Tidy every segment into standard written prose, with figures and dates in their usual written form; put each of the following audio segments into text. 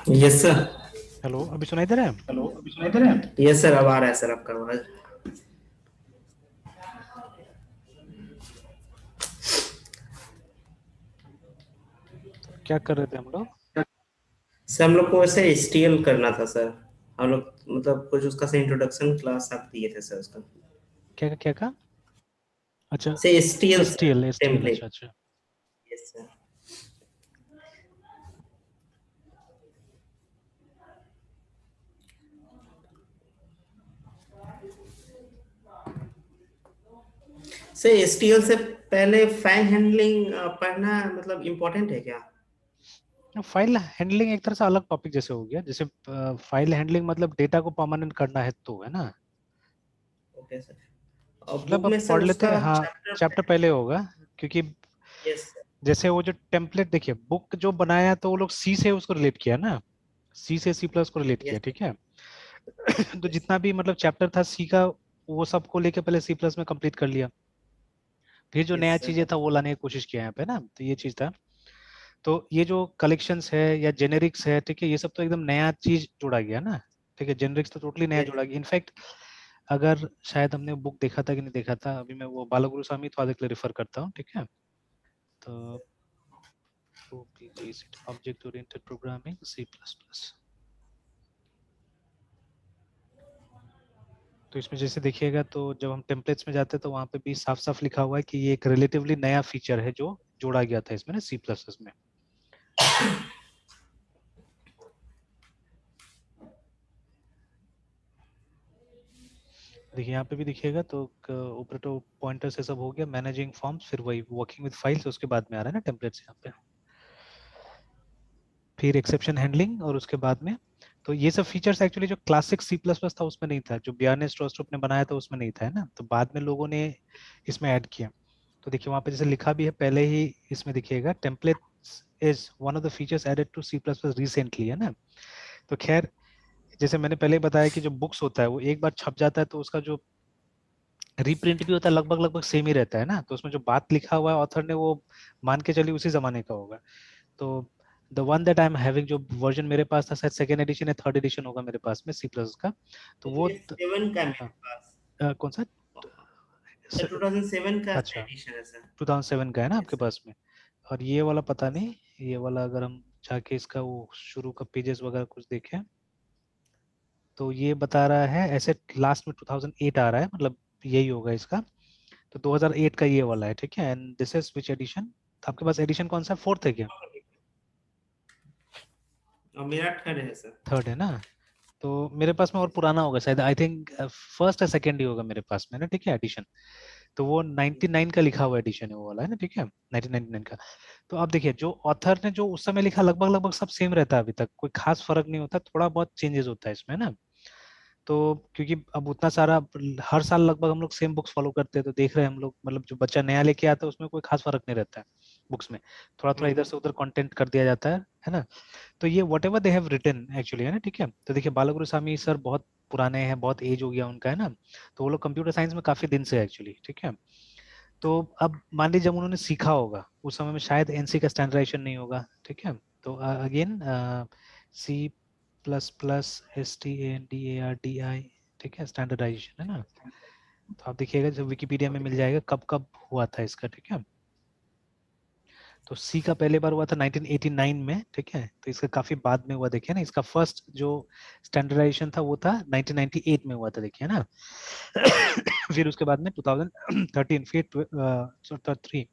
Yes sir. Hello, अभी सुनाई दे रहा है? हेलो, अभी सुनाई दे रहा है? यस सर, अब आ रहा है सर आपका आवाज। तो क्या कर रहे थे हम लोग? सर हम लोग को वैसे एचटीएल करना था सर। हम लोग मतलब कुछ उसका से इंट्रोडक्शन क्लास आप दिए थे सर उसका। क्या अच्छा। से एचटीएल S T sir, L S T L, अच्छा टेम्पलेट। अच्छा। Yes sir. सर एचटीएल से पहले फाइल हैंडलिंग पढ़ना मतलब इम्पोर्टेंट है क्या? फाइल हैंडलिंग एक तरह से अलग टॉपिक जैसे हो गया, जैसे फाइल हैंडलिंग मतलब डेटा को परमानेंट करना है, तो है ना। Okay sir. और मतलब बुक अब में सर पढ़ लेते उसका हैं, हाँ। चैप्टर। चैप्टर पहले होगा, क्योंकि यस सर। जैसे वो जो टेम्पलेट देखिए, बुक जो बनाया तो वो लोग सी से उसको रिलेट किया ना, सी से सी प्लस को रिलेट किया, यस ठीक है। तो यस जितना भी मतलब चैप्टर था सी का, वो सबको लेके पहले सी प्लस में कंप्लीट कर लिया। फिर जो यस नया सर। चीजें था वो लाने की कोशिश किया यहाँ पे ना, तो ये चीज था। तो ये जो कलेक्शंस है या जेनेरिक्स है, ठीक है, ये सब तो एकदम नया चीज जोड़ा गया ना। ठीक है, जेनेरिक्स तो टोटली नया यस जोड़ा गया। इनफैक्ट अगर शायद हमने बुक देखा था कि नहीं देखा था, अभी मैं वो बालगुरु स्वामी थोड़ा देर रेफर करता हूँ, ठीक है। तो object oriented programming C plus plus. तो इसमें जैसे देखिएगा, तो जब हम टेम्पलेट्स में जाते हैं तो वहाँ पे भी साफ साफ लिखा हुआ है कि ये एक रिलेटिवली नया फीचर है जो जोड़ा गया था इसमें ना, सी प्लस प्लस में। देखिए यहाँ पे भी दिखिएगा, तो ऊपर तो पॉइंटर से सब हो गया, मैनेजिंग फॉर्म्स, फिर वही वर्किंग विद फाइल्स, उसके बाद में आ रहा है ना टेम्पलेट्स यहाँ पे। फिर एक्सेप्शन हैंडलिंग, और उसके बाद में तो ये सब फीचर्स एक्चुअली जो क्लासिक सी प्लस प्लस था उसमें नहीं था, जो बियाने स्ट्रोस्ट्रुप ने बनाया था उसमें नहीं था, है ना। तो बाद में लोगों ने इसमें ऐड किया। तो देखिए वहाँ पे जैसे लिखा भी है पहले ही, इसमें दिखिएगा, templates is one of the features added to C plus plus recently, है ना। तो खैर, जैसे मैंने पहले बताया कि जो बुक्स होता है वो एक बार छप जाता है तो उसका जो रीप्रिंट भी होता है लगभग लगभग सेम ही रहता है ना। तो उसमें जो बात लिखा हुआ है ऑथर ने, वो मान के चलिए उसी जमाने का होगा। तो the one that I am having, जो वर्जन मेरे पास था, शायद सेकेंड एडिशन या थर्ड एडिशन होगा मेरे पास में सी प्लस का। तो वो 2007 का है हाँ, मेरे पास। कौन सा? सर 2007 का अच्छा, एडिशन है सर। 2007 का है ना आपके यस पास में। और ये वाला पता सर। नहीं, ये वाला अगर हम जाके इसका वो शुरू का पेजेस वगैरह कुछ देखें, तो ये बता रहा है ऐसे लास्ट में 2008 आ रहा है, मतलब यही होगा इसका। तो 2008 का ये वाला है, ठीक है। And this is which edition? आपके पास एडिशन कौन सा, फोर्थ है क्या? और मेरा थर्ड है सर। थर्ड है ना। तो मेरे पास में और पुराना होगा शायद, आई थिंक फर्स्ट या सेकंड ही होगा मेरे पास में ना, ठीक है, एडिशन। तो वो 99 का लिखा हुआ एडिशन है वो वाला, है ना, ठीक है, 1999 का। तो आप देखिए, जो ऑथर ने जो उस समय लिखा लगभग लगभग सब सेम रहता है अभी तक, कोई खास फर्क नहीं होता, थोड़ा बहुत चेंजेस होता है इसमें ना। तो क्योंकि अब उतना सारा, हर साल लगभग हम लोग सेम बुक्स फॉलो करते हैं, तो देख रहे हैं हम लोग, मतलब जो बच्चा नया लेके आता है उसमें कोई खास फर्क नहीं रहता है बुक्स में। थोड़ा थोड़ा इधर से उधर कंटेंट कर दिया जाता है ना। तो ये whatever they have written actually, है ना, ठीक है। तो देखिए बालागुरु स्वामी सर बहुत पुराने हैं, बहुत एज हो गया उनका, है ना। तो वो लोग कंप्यूटर साइंस में काफी दिन से एक्चुअली, ठीक है। तो अब मान लीजिए जब उन्होंने सीखा होगा उस समय में शायद एनसी का स्टैंडर्डाइजेशन नहीं होगा, ठीक है। तो again C plus plus S T A N D A R D I, ठीक है, स्टैंडर्डाइजेशन, है ना। तो आप देखिएगा जब विकिपीडिया में मिल जाएगा कब कब हुआ था इसका, ठीक है। तो सी का पहले बार हुआ था 1989 में, ठीक है। तो इसका काफी बाद में हुआ, देखिए ना, इसका फर्स्ट जो स्टैंडर्डाइजेशन था वो था 1998 में हुआ था, देखिए ना। फिर उसके बाद में 2013, फिर 3,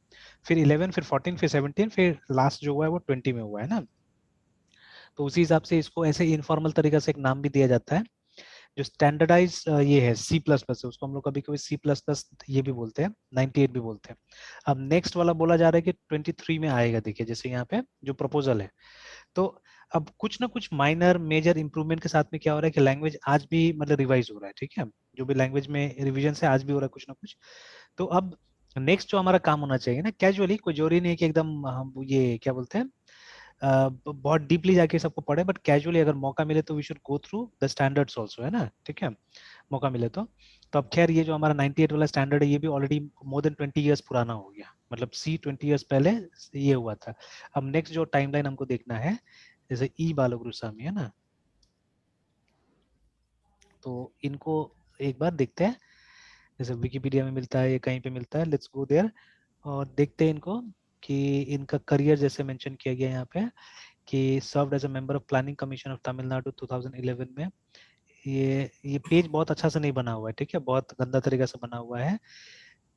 फिर 11, फिर 14, फिर 17, फिर लास्ट जो हुआ है वो 20 में हुआ है ना। तो उसी हिसाब से इसको ऐसे इनफॉर्मल तरीका से एक नाम भी दिया जाता है। जो स्टैंडर्डाइज ये है सी प्लस प्लस है, उसको हम लोग कभी कभी सी प्लस प्लस ये भी बोलते हैं, 98 भी बोलते हैं। अब नेक्स्ट वाला बोला जा रहा है कि 23 में आएगा, देखिए जैसे यहाँ पे जो प्रपोजल है। तो अब कुछ ना कुछ माइनर मेजर इंप्रूवमेंट के साथ में क्या हो रहा है कि लैंग्वेज आज भी मतलब रिवाइज हो रहा है, ठीक है। जो भी लैंग्वेज में रिवीजन से आज भी हो रहा है कुछ ना कुछ। तो अब नेक्स्ट जो हमारा काम होना चाहिए ना, कैजुअली, कोई जरूरी नहीं है कि एकदम हम ये क्या बोलते हैं, बहुत डीपली जाके सबको पढ़े, बट कैजुअली अगर मौका मिले तो we should go through the standards also, है ना, ठीक है, मौका मिले तो। तो अब खैर ये जो हमारा 98 वाला स्टैंडर्ड है ये भी ऑलरेडी मोर देन 20 ईयर्स पुराना हो गया, मतलब सी 20 ईयर्स पहले ये हुआ था। अब नेक्स्ट जो टाइमलाइन हमको देखना है जैसे ई बालगुरुसामी है ना, तो इनको एक बार देखते हैं, जैसे विकिपीडिया में मिलता है, ये कहीं पे मिलता है, लेट्स गो देयर और देखते हैं इनको कि इनका करियर जैसे मेंशन किया गया है यहाँ पे कि served as a member of planning commission of Tamil Nadu 2011 में। ये पेज बहुत अच्छा से नहीं बना हुआ है, ठीक है, बहुत गंदा तरीके से बना हुआ है।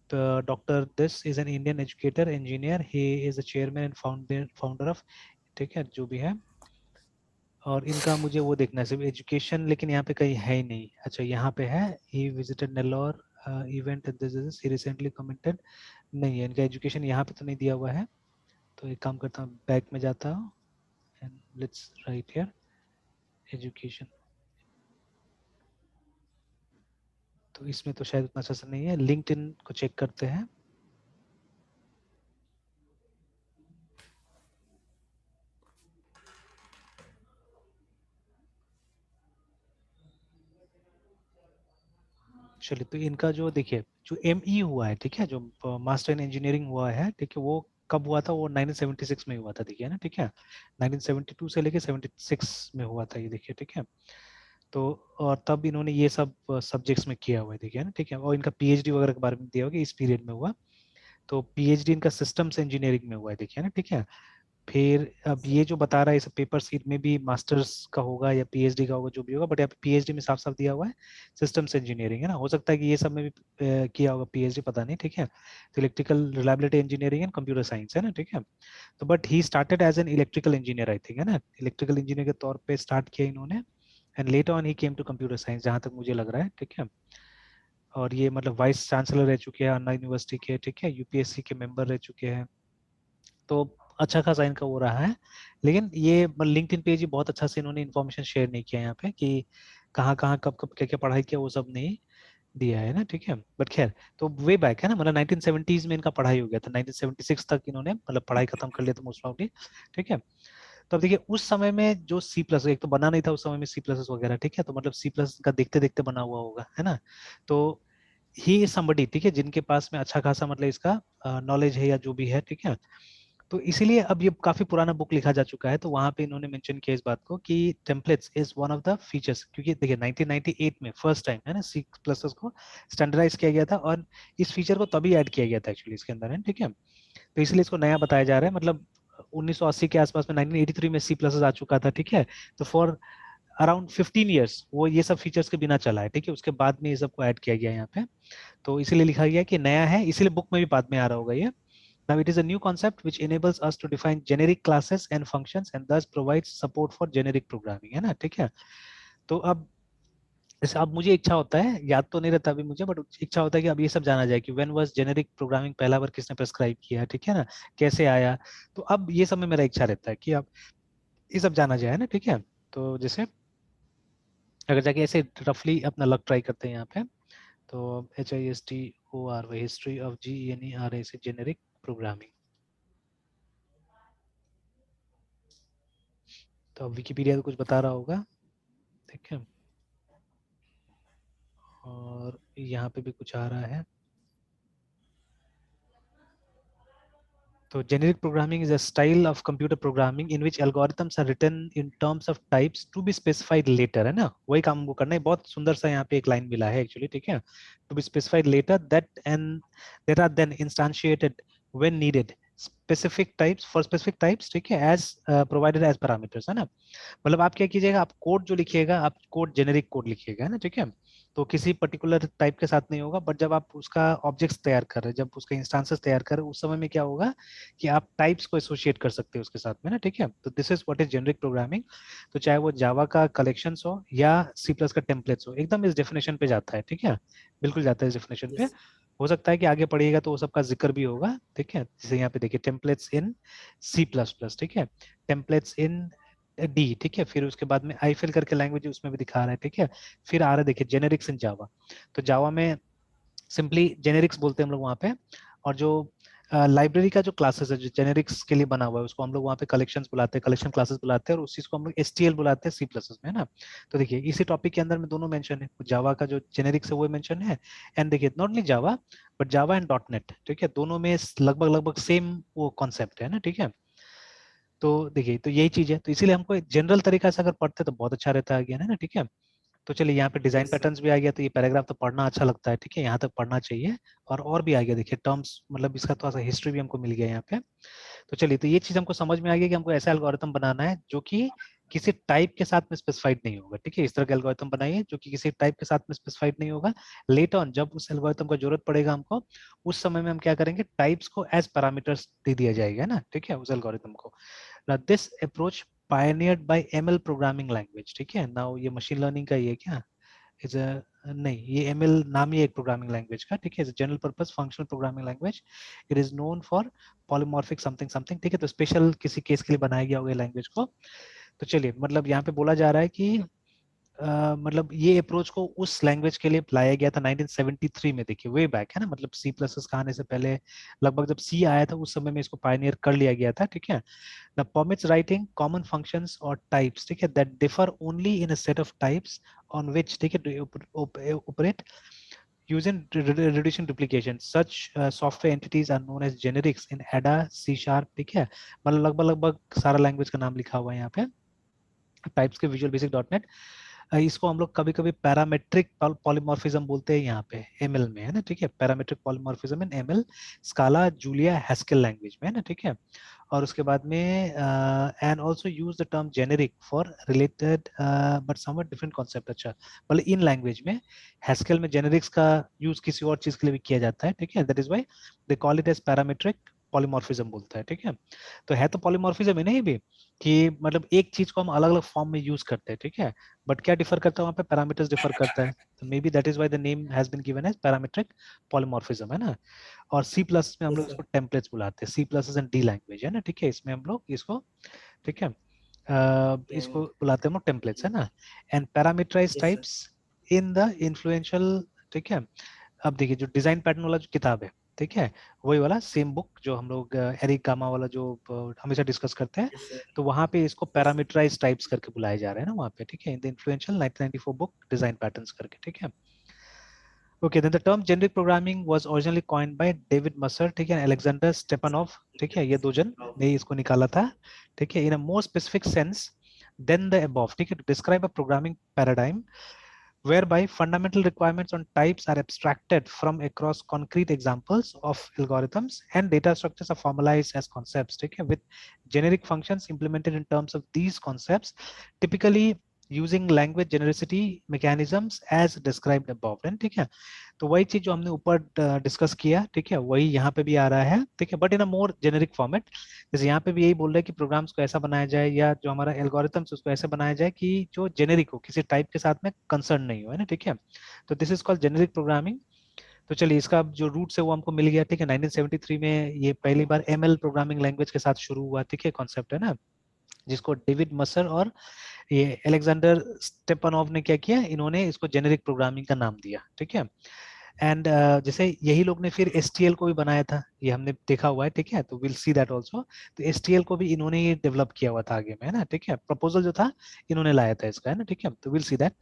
तो doctor this is an Indian educator engineer, he is the chairman and founder of, ठीक है, जो भी है। और इनका मुझे वो देखना है सिर्फ एजुकेशन, लेकिन यहाँ पे कहीं है ही नहीं। अच्छा यहाँ पे है, he visited Nellore event, this is he recently commented, नहीं है इनका एजुकेशन यहाँ पे तो नहीं दिया हुआ है। तो एक काम करता हूँ, बैक में जाता हूँ and let's write here education. तो इसमें तो शायद उतना अच्छा से नहीं है, लिंक्डइन को चेक करते हैं। चलिए, तो इनका जो देखिए जो एमई हुआ है, ठीक है, जो मास्टर इन इंजीनियरिंग हुआ है, ठीक है, वो कब हुआ था, वो 1976 में हुआ था, देखिए ना, ठीक है, 1972 से लेके 76 में हुआ था ये, देखिए, ठीक है। तो और तब इन्होंने ये सब सब्जेक्ट्स में किया हुआ है, देखिए ना, ठीक है, और इनका पीएचडी वगैरह के बारे में दिया होगा इस पीरियड में हुआ। तो पीएचडी इनका सिस्टम्स इंजीनियरिंग में हुआ है, देखिए ना, ठीक है। फिर अब ये जो बता रहा है इस पेपर सीट में भी मास्टर्स का होगा या पीएचडी का होगा, जो भी होगा, बट यहाँ पे पीएचडी में साफ साफ दिया हुआ है सिस्टम्स इंजीनियरिंग, है ना। हो सकता है कि ये सब में भी किया होगा पीएचडी, पता नहीं, ठीक है। तो electrical reliability engineering and computer science, है ना, ठीक है। तो but he started as an electrical engineer, I think, है ना, इलेक्ट्रिकल इंजीनियर के तौर पे स्टार्ट किया इन्होंने, and later on he came to computer science, जहां तक मुझे लग रहा है, ठीक है। और ये मतलब वाइस चांसलर रह चुके हैं अन्ना यूनिवर्सिटी के, ठीक है, यूपीएससी के मेंबर रह चुके हैं। तो अच्छा खासा इनका वो रहा है। लेकिन ये लिंक्डइन पेज ही बहुत अच्छा से इन्होंने इन्फॉर्मेशन शेयर नहीं किया यहाँ पे कि कहाँ कहाँ कब कब क्या क्या पढ़ाई किया, वो सब नहीं दिया है ना, ठीक है। बट खैर, तो वे बैक है ना, मतलब 1970s में इनका पढ़ाई हो गया था, 1976 तक इन्होंने मतलब पढ़ाई खत्म कर लिया था मोस्ट प्रॉब्ली, ठीक है। तो अब देखिए उस समय में जो सी प्लस, एक तो बना नहीं था उस समय में सी प्लस वगैरह, ठीक है, तो मतलब सी प्लस का देखते देखते बना हुआ होगा, है ना। तो ही इज समबडी, ठीक है, जिनके पास में अच्छा खासा मतलब इसका नॉलेज है या जो भी है, ठीक है। तो इसीलिए अब ये काफी पुराना बुक लिखा जा चुका है, तो वहां पे इन्होंने मेंशन किया इस बात को कि templates is one of the features, क्योंकि देखिए 1998 में फर्स्ट टाइम है ना सी प्लस को स्टैंडर्डाइज किया गया था, और इस फीचर को तभी ऐड किया गया था एक्चुअली इसके अंदर, है, ठीक है। तो इसलिए इसको नया बताया जा रहा है, मतलब 1980 के आसपास में 1983 में सी प्लस आ चुका था, ठीक है। तो फॉर अराउंड 15 ईयर्स वो ये सब फीचर्स के बिना चला है, ठीक है, उसके बाद में ये सबको ऐड किया गया है यहाँ पे। तो इसीलिए लिखा गया है कि नया है, इसीलिए बुक में भी बाद में आ रहा होगा ये। Now it is a new concept which enables us to define generic classes and functions and thus provides support for generic programming, है ना, ठीक है। तो अब जैसे अब मुझे इच्छा होता है, याद तो नहीं रहता अभी मुझे, बट इच्छा होता है कि अब ये सब जाना जाए कि व्हेन वाज जेनेरिक प्रोग्रामिंग पहला बार किसने प्रेस्क्राइब किया, ठीक है ना, कैसे आया। तो अब ये सब में मेरा इच्छा रहता है कि अब ये सब जाना जाए ना, ठीक है। तो जैसे अगर जाके ऐसे रफली अपना लक ट्राई करते हैं यहाँ पे, तो HISTOR हिस्ट्री ऑफ GENERA से जेनेरिक प्रोग्रामिंग। तो अब विकिपीडिया तो कुछ बता रहा होगा, ठीक है, और यहाँ पे भी कुछ आ रहा है। तो generic programming is a style of computer programming in which algorithms are written in terms of types to be specified later, है ना, वही काम हमको करना है। बहुत सुंदर सा यहाँ पे एक लाइन मिला है एक्चुअली, ठीक है, to be specified later that and that are then instantiated when needed specific types for specific types, ठीक है, as provided as parameters, है ना। मतलब आप क्या कीजिएगा, आप कोड जो लिखिएगा, आप कोड जेनेरिक कोड लिखिएगा, है ना, ठीक है। तो किसी पर्टिकुलर टाइप के साथ नहीं होगा, बट जब आप उसका ऑब्जेक्ट्स तैयार कर रहे हैं, जब उसका इंस्टांसेस तैयार कर रहे हैं, उस समय में क्या होगा कि आप टाइप्स को एसोसिएट कर सकते हैं उसके साथ में ना, ठीक है। तो this is what is generic programming. तो चाहे वो जावा का कलेक्शन हो या सी प्लस का टेम्पलेट्स हो, एकदम इस डेफिनेशन पे जाता है, ठीक है, बिल्कुल जाता है इस डेफिनेशन पे। Yes. हो सकता है कि आगे पढ़िएगा तो वो सबका जिक्र भी होगा, ठीक है। जैसे यहाँ पे देखिए टेम्पलेट्स इन सी प्लस प्लस, ठीक है, टेम्पलेट्स इन डी, ठीक है, फिर उसके बाद में आई फिल करके लैंग्वेज उसमें भी दिखा रहा है, ठीक है। फिर आ रहा है देखिए जेनेरिक्स इन जावा। तो जावा में सिंपली जेनेरिक्स बोलते हैं हम लोग वहाँ पे, और जो लाइब्रेरी का जो क्लासेस है जो जेनेरिक्स के लिए बना हुआ है, उसको हम लोग वहाँ पे कलेक्शंस बुलाते हैं, कलेक्शन क्लासेस बुलाते हैं, और उस चीज को हम लोग एसटीएल बुलाते हैं सी प्लस में, है ना। तो देखिए इसी टॉपिक के अंदर में दोनों मेंशन है, जावा का जो जेनेरिक्स है वो मेंशन है, एंड देखिए not only Java but Java and dot net, ठीक है, दोनों में लगभग लगभग सेम वो कॉन्सेप्ट है ना, ठीक है। तो देखिए, तो यही चीज है, तो इसीलिए हमको जनरल तरीका से अगर पढ़ते तो बहुत अच्छा रहता है आगे ना, ठीक है। तो चलिए यहाँ पे डिजाइन यस सर। पैटर्न्स भी आ गया, तो ये पैराग्राफ तो पढ़ना अच्छा लगता है, ठीक है, यहाँ तक पढ़ना चाहिए। और भी आ गया, देखिए टर्म्स, मतलब इसका थोड़ा सा हिस्ट्री भी हमको मिल गया यहाँ पे। तो चलिए, तो ये चीज हमको समझ में आ गया कि हमको ऐसा एल्गोरिथम बनाना है जो कि किसी टाइप के साथ में स्पेसिफाइड नहीं होगा, ठीक है। इस तरह का एल्गोरिथम बनाइए जो कि किसी टाइप के साथ में स्पेसिफाइड नहीं होगा। लेट ऑन जब उस एल्गोरिथम का जरूरत पड़ेगा हमको, उस समय में हम क्या करेंगे, टाइप्स को एज पैरामीटर्स दे दिया जाएगा ना, ठीक है, उस एल्गोरिथम को। Now this approach pioneered by ML programming language, ठीक है। नाउ ये मशीन लर्निंग का ही है क्या, इज अ, नहीं, ये एमएल नाम ही है एक प्रोग्रामिंग लैंग्वेज का, ठीक है, general purpose functional programming language. It is known for polymorphic something something, ठीक है। तो स्पेशल किसी केस के लिए बनाया गया होगा लैंग्वेज को। तो चलिए, मतलब यहाँ पे बोला जा रहा है कि मतलब ये अप्रोच को उस लैंग्वेज के लिए लाया गया था 1973 में, देखिए वे बैक है ना, मतलब सी प्लस प्लस का आने से पहले, लगभग जब सी आया था उस समय में इसको पायनियर कर लिया गया था, ठीक है। The permits writing common functions or types, ठीक है, that differ only in a set of types on which, ठीक है, to operate using reduction duplication. Such software entities are known as generics in ADA, C Sharp, ठीक है। मतलब लगभग लगभग सारा लैंग्वेज का नाम लिखा हुआ है यहाँ पे, टाइप्स के विजुअल बेसिक डॉट नेट। इसको हम लोग कभी कभी पैरामेट्रिक पॉलीमॉर्फिज्म बोलते हैं यहाँ पे एमएल में, है ना, ठीक है। पैरामेट्रिक पॉलीमॉर्फिज्म इन एमएल, स्काला, जूलिया, हैस्केल लैंग्वेज में, है ना, ठीक है। और उसके बाद में and also use the term generic for related but somewhat different concept. अच्छा, मतलब इन लैंग्वेज में हैस्केल में जेनेरिक्स का यूज किसी और चीज के लिए भी किया जाता है, ठीक है। That is why they call it as parametric polymorphism बोलता है, ठीक है। तो है तो पॉलीमॉर्फिज्म है नहीं भी, कि मतलब एक चीज को हम अलग अलग फॉर्म में यूज करते हैं, ठीक है, बट क्या डिफर करता है वहां पे, पैरामीटर्स डिफर करता है। तो maybe that is why the name has been given as parametric polymorphism, है ना। और सी प्लस में हम यस लोग सर। इसको टेम्पलेट्स बुलाते हैं, C plus and D language, है ना, ठीक है, इसमें हम लोग इसको, ठीक है, इसको बुलाते हैं हम लोग टेम्पलेट्स, है ना। And parameterise yes sir. Types in the influential, ठीक है। अब देखिए, जो डिजाइन पैटर्न वाला जो किताब है, ठीक है, वही वाला सेम बुक जो हम लोग एरिक गामा वाला जो हमेशा डिस्कस करते हैं, यस सर। तो वहां पे इसको यस सर। पैरामीटराइज टाइप्स करके बुलाए जा रहे हैं ना वहां पे, ठीक है, इन the influential 1994 book design patterns करके, ठीक है। Okay, then the term generic programming was originally coined by David Musser, ठीक है, Alexander Stepanov, ठीक है, ये दो जन ने इसको निकाला था, ठीक है, in a more specific sense than the above, ठीक है, to describe a programming paradigm whereby fundamental requirements on types are abstracted from across concrete examples of algorithms and data structures are formalized as concepts, ठीक है, with generic functions implemented in terms of these concepts, typically using language genericity mechanisms as described above, ठीक है। तो वही चीज जो हमने ऊपर डिस्कस किया, ठीक है, वही यहाँ पे भी आ रहा है, ठीक है, but in a more generic format. जैसे यहाँ पे भी यही बोल रहे हैं कि प्रोग्राम्स को ऐसा बनाया जाए, या जो हमारा एल्गोरिथम्स उसको ऐसे बनाया जाए कि जो जेनेरिक हो, किसी टाइप के साथ में कंसर्न नहीं हो, है ना, ठीक है। तो this is called generic programming. तो चलिए, इसका जो रूट्स है वो हमको मिल गया, ठीक है। 1973 में ये पहली बार एमएल प्रोग्रामिंग लैंग्वेज के साथ शुरू हुआ, ठीक है, कॉन्सेप्ट, है ना, जिसको डेविड मसर और ये अलेक्जेंडर स्टेपनोव ने क्या किया, इन्होंने इसको जेनेरिक प्रोग्रामिंग का नाम दिया, ठीक है। एंड जैसे यही लोग ने फिर एसटीएल को भी बनाया था, ये हमने देखा हुआ है, ठीक है, तो विल सी दैट आल्सो। तो एसटीएल को भी इन्होंने ही डेवलप किया हुआ था आगे में, है ना, ठीक है, प्रपोजल जो था इन्होंने लाया था इसका, है ना, ठीक है, तो विल सी दैट।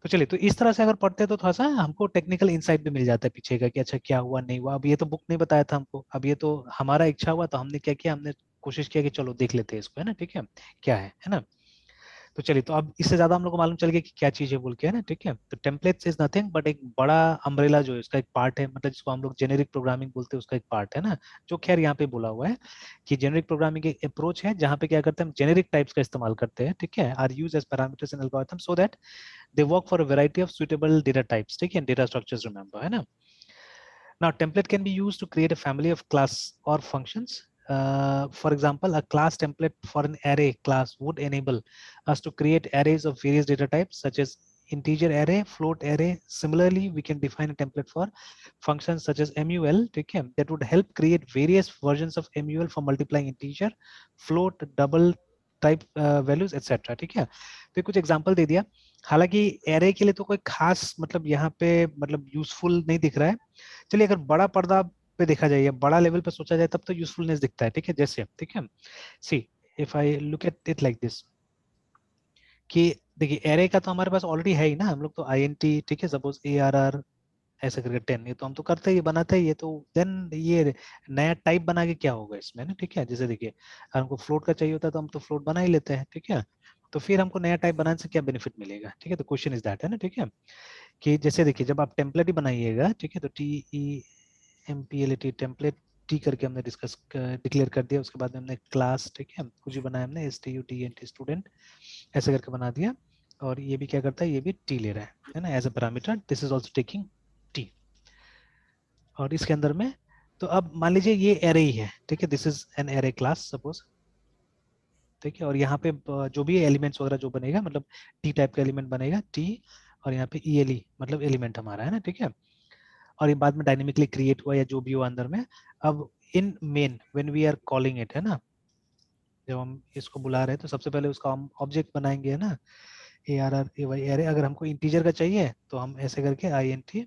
तो चलिए, तो इस तरह से अगर पढ़ते हैं तो थोड़ा सा हमको टेक्निकल इंसाइट भी मिल जाता है पीछे का, कि अच्छा क्या हुआ नहीं हुआ। अब ये तो बुक नहीं बताया था हमको, अब ये तो हमारा इच्छा हुआ, तो हमने क्या किया, हमने कोशिश किया कि चलो देख लेते हैं इसको, है ना, ठीक है, क्या है ना। तो चलिए, तो अब इससे ज्यादा हम लोग को मालूम चल गया कि क्या चीज है बोल के, है ना, ठीक है। तो टेम्पलेट्स इज नथिंग बट एक बड़ा अम्ब्रेला जो है इसका एक पार्ट है, मतलब जिसको हम लोग जेनेरिक प्रोग्रामिंग बोलते हैं, उसका एक पार्ट है ना, जो खैर यहाँ पे बोला हुआ है कि जेनेरिक प्रोग्रामिंग एक अप्रोच है जहाँ पे क्या करते हैं, हम जेनेरिक टाइप्स का इस्तेमाल करते हैं, ठीक है, are use as parameters in algorithm so that they work for a variety of suitable data types, ठीक है, डेटा स्ट्रक्चर्स, रिमेंबर, है ना। Now, template can be used to create a family of class or functions. For example, a class template for an array class would enable us to create arrays of various data types, such as integer array, float array. Similarly, we can define a template for functions such as mul, okay, that would help create various versions of mul for multiplying integer, float, double type values etcetera, ठीक है। तो कुछ example दे दिया। हालांकि array के लिए तो कोई खास मतलब यहाँ पे मतलब यूजफुल नहीं दिख रहा है। चलिए, अगर बड़ा पर्दा पे देखा जाए या बड़ा लेवल पे सोचा जाए तब तो यूजफुलनेस दिखता है, ठीक है, जैसे, ठीक है, see if I look at it like this, कि देखिए एरे का तो हमारे पास ऑलरेडी है ही ना, हम लोग तो आईएनटी, ठीक है, सपोज ARR ऐसे करके 10, ये तो हम तो करते ही बनाते ही, ये तो देन ये नया टाइप बना के क्या होगा इसमें ना, ठीक है। जैसे देखिए अगर हमको फ्लोट का चाहिए होता है तो हम तो फ्लोट बना ही लेते हैं, ठीक है। तो फिर हमको नया टाइप बनाने से क्या बेनिफिट मिलेगा, ठीक है। तो क्वेश्चन इज दैट है ना, ठीक है। कि जैसे देखिए जब आप टेम्पलेट ही बनाइएगा, ठीक है, तो TEMPLATE टेम्पलेट टी करके हमने डिस्कस डिक्लेयर कर दिया, उसके बाद में हमने क्लास, ठीक है, कुछ भी बनाया हमने STUDENT स्टूडेंट ऐसे करके बना दिया। और ये भी क्या करता है, ये भी टी ले रहा है ना, as a parameter, this is also taking T. और इसके अंदर में तो अब मान लीजिए ये एरे ही है, ठीक है, this is an array class suppose, ठीक है। और यहाँ पे जो भी एलिमेंट्स वगैरह जो बनेगा, मतलब टी टाइप का एलिमेंट बनेगा टी, और यहाँ पे ELE मतलब एलिमेंट हमारा है ना, ठीक है। और ये बाद में डायनेमिकली क्रिएट हुआ या जो भी हो अंदर में। अब in main when we are calling it, है ना, जब हम इसको बुला रहे हैं तो सबसे पहले उसका हम ऑब्जेक्ट बनाएंगे, है ना, ARR एरे। अगर हमको इंटीजर का चाहिए तो हम ऐसे करके INT,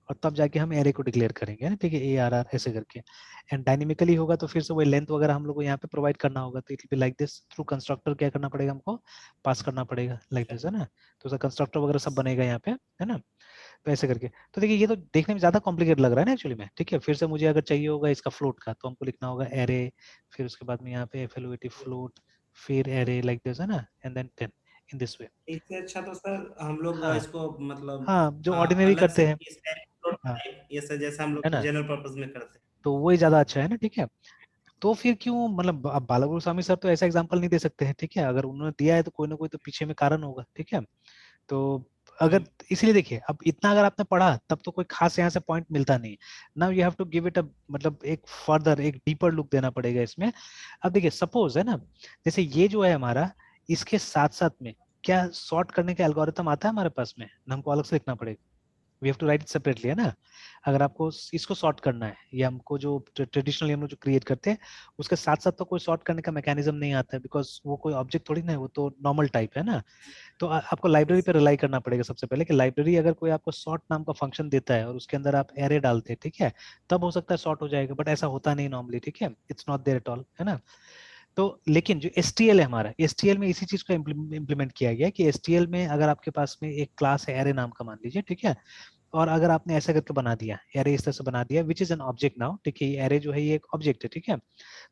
और तब जाके हम एरे को डिक्लेयर करेंगे ना, ठीक है, ARR ऐसे करके। एंड डायनेमिकली होगा तो फिर से वही लेंथ वगैरह हम लोग को यहाँ पे प्रोवाइड करना होगा, तो it will be like this, through constructor क्या करना पड़ेगा हमको, पास करना पड़ेगा लाइक दिस, है ना। तो उसका कंस्ट्रक्टर वगैरह सब बनेगा यहाँ पे, है ना। तो ऐसे करके, तो देखिए ये तो देखने में ज्यादा कॉम्प्लिकेट लग रहा है ना एक्चुअली में, ठीक है। फिर से मुझे अगर चाहिए होगा इसका फ्लोट का, तो हमको लिखना होगा एरे, फिर उसके बाद में यहाँ पे FLOAT फ्लोट, फिर एरे लाइक दिस, है ना, and then 10 in this way. इससे अच्छा तो सर हम लोग हाँ इसको मतलब हाँ, जो ऑर्डिनरी अलग से करते हैं। हाँ, ये सर जैसा हम है लोग ना, जनरल पर्पज में करते हैं। तो वही ज्यादा अच्छा है ना, ठीक है। तो फिर क्यों, मतलब अब बालागुरु स्वामी सर तो ऐसा एग्जांपल नहीं दे सकते हैं, ठीक है। अगर उन्होंने दिया है तो कोई ना कोई तो पीछे में कारण होगा, ठीक है। तो अगर, हम्म, इसीलिए देखिए अब इतना अगर आपने पढ़ा तब तो कोई खास यहाँ से पॉइंट मिलता नहीं। Now you have to give it a, मतलब एक फर्दर एक डीपर लुक देना पड़ेगा इसमें। अब देखिए सपोज, है ना, जैसे ये जो है हमारा, इसके साथ साथ में क्या सॉर्ट करने का एल्गोरिथम आता है हमारे पास में ना, हमको अलग से लिखना पड़ेगा, we have to write it separately, है ना। अगर आपको इसको सॉर्ट करना है, या हमको जो ट्रेडिशनली हम लोग जो क्रिएट करते हैं उसके साथ साथ तो कोई सॉर्ट करने का मैकेनिज्म नहीं आता है, बिकॉज वो कोई ऑब्जेक्ट थोड़ी ना है, वो तो नॉर्मल टाइप है ना। तो आपको लाइब्रेरी yes, पे रिलाई करना पड़ेगा सबसे पहले, कि लाइब्रेरी अगर कोई आपको सॉर्ट नाम का फंक्शन देता है और उसके अंदर आप एरे डालते हैं, ठीक है, तब हो सकता है सॉर्ट हो जाएगा, बट ऐसा होता नहीं नॉर्मली, ठीक है, it's not there at all, है ना। तो लेकिन जो STL है हमारा, STL में इसी चीज को इम्प्लीमेंट किया गया है कि STL में अगर आपके पास में एक क्लास है एरे नाम का, मान लीजिए, ठीक है, और अगर आपने ऐसा करके बना दिया एरे, इस तरह से बना दिया which is an object now, ठीक है, ये एरे जो है ये एक ऑब्जेक्ट है, ठीक है।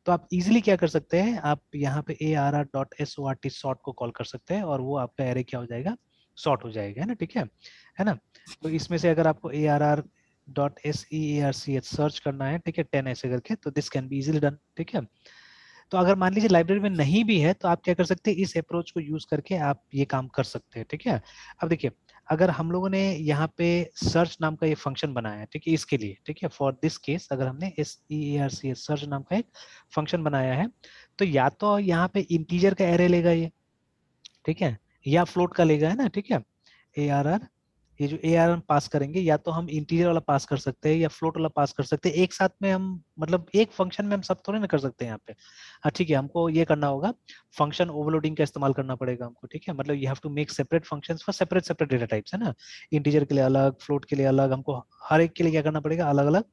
तो आप इजिली क्या कर सकते हैं, आप यहाँ पे ARR.SORT सॉर्ट को कॉल कर सकते हैं, और वो आपका एरे क्या हो जाएगा, सॉर्ट हो जाएगा, है ना, ठीक है ना। तो इसमें से अगर आपको ARR.SEARCH सर्च करना है, ठीक है, 10 ऐसे करके, तो this can be easily done, ठीक है। तो अगर मान लीजिए लाइब्रेरी में नहीं भी है तो आप क्या कर सकते हैं, इस अप्रोच को यूज करके आप ये काम कर सकते हैं, ठीक है। अब देखिए अगर हम लोगों ने यहाँ पे सर्च नाम का ये फंक्शन बनाया है, ठीक है, इसके लिए, ठीक है, फॉर दिस केस अगर हमने SEARCH सर्च नाम का एक फंक्शन बनाया है, तो या तो यहाँ पे इंटीजर का एरे लेगा ये, ठीक है, या फ्लोट का लेगा, है ना, ठीक है। ARR, ये जो ARR हम पास करेंगे, या तो हम इंटीजर वाला पास कर सकते हैं या फ्लोट वाला पास कर सकते हैं, एक साथ में हम, मतलब एक फंक्शन में हम सब थोड़े ना कर सकते हैं यहाँ पे। हाँ ठीक है, हमको ये करना होगा, फंक्शन ओवरलोडिंग का इस्तेमाल करना पड़ेगा हमको, ठीक है। मतलब you have to make separate functions for separate separate data types, है ना, इंटीजर के लिए अलग, फ्लोट के लिए अलग, हमको हर एक के लिए क्या करना पड़ेगा, अलग अलग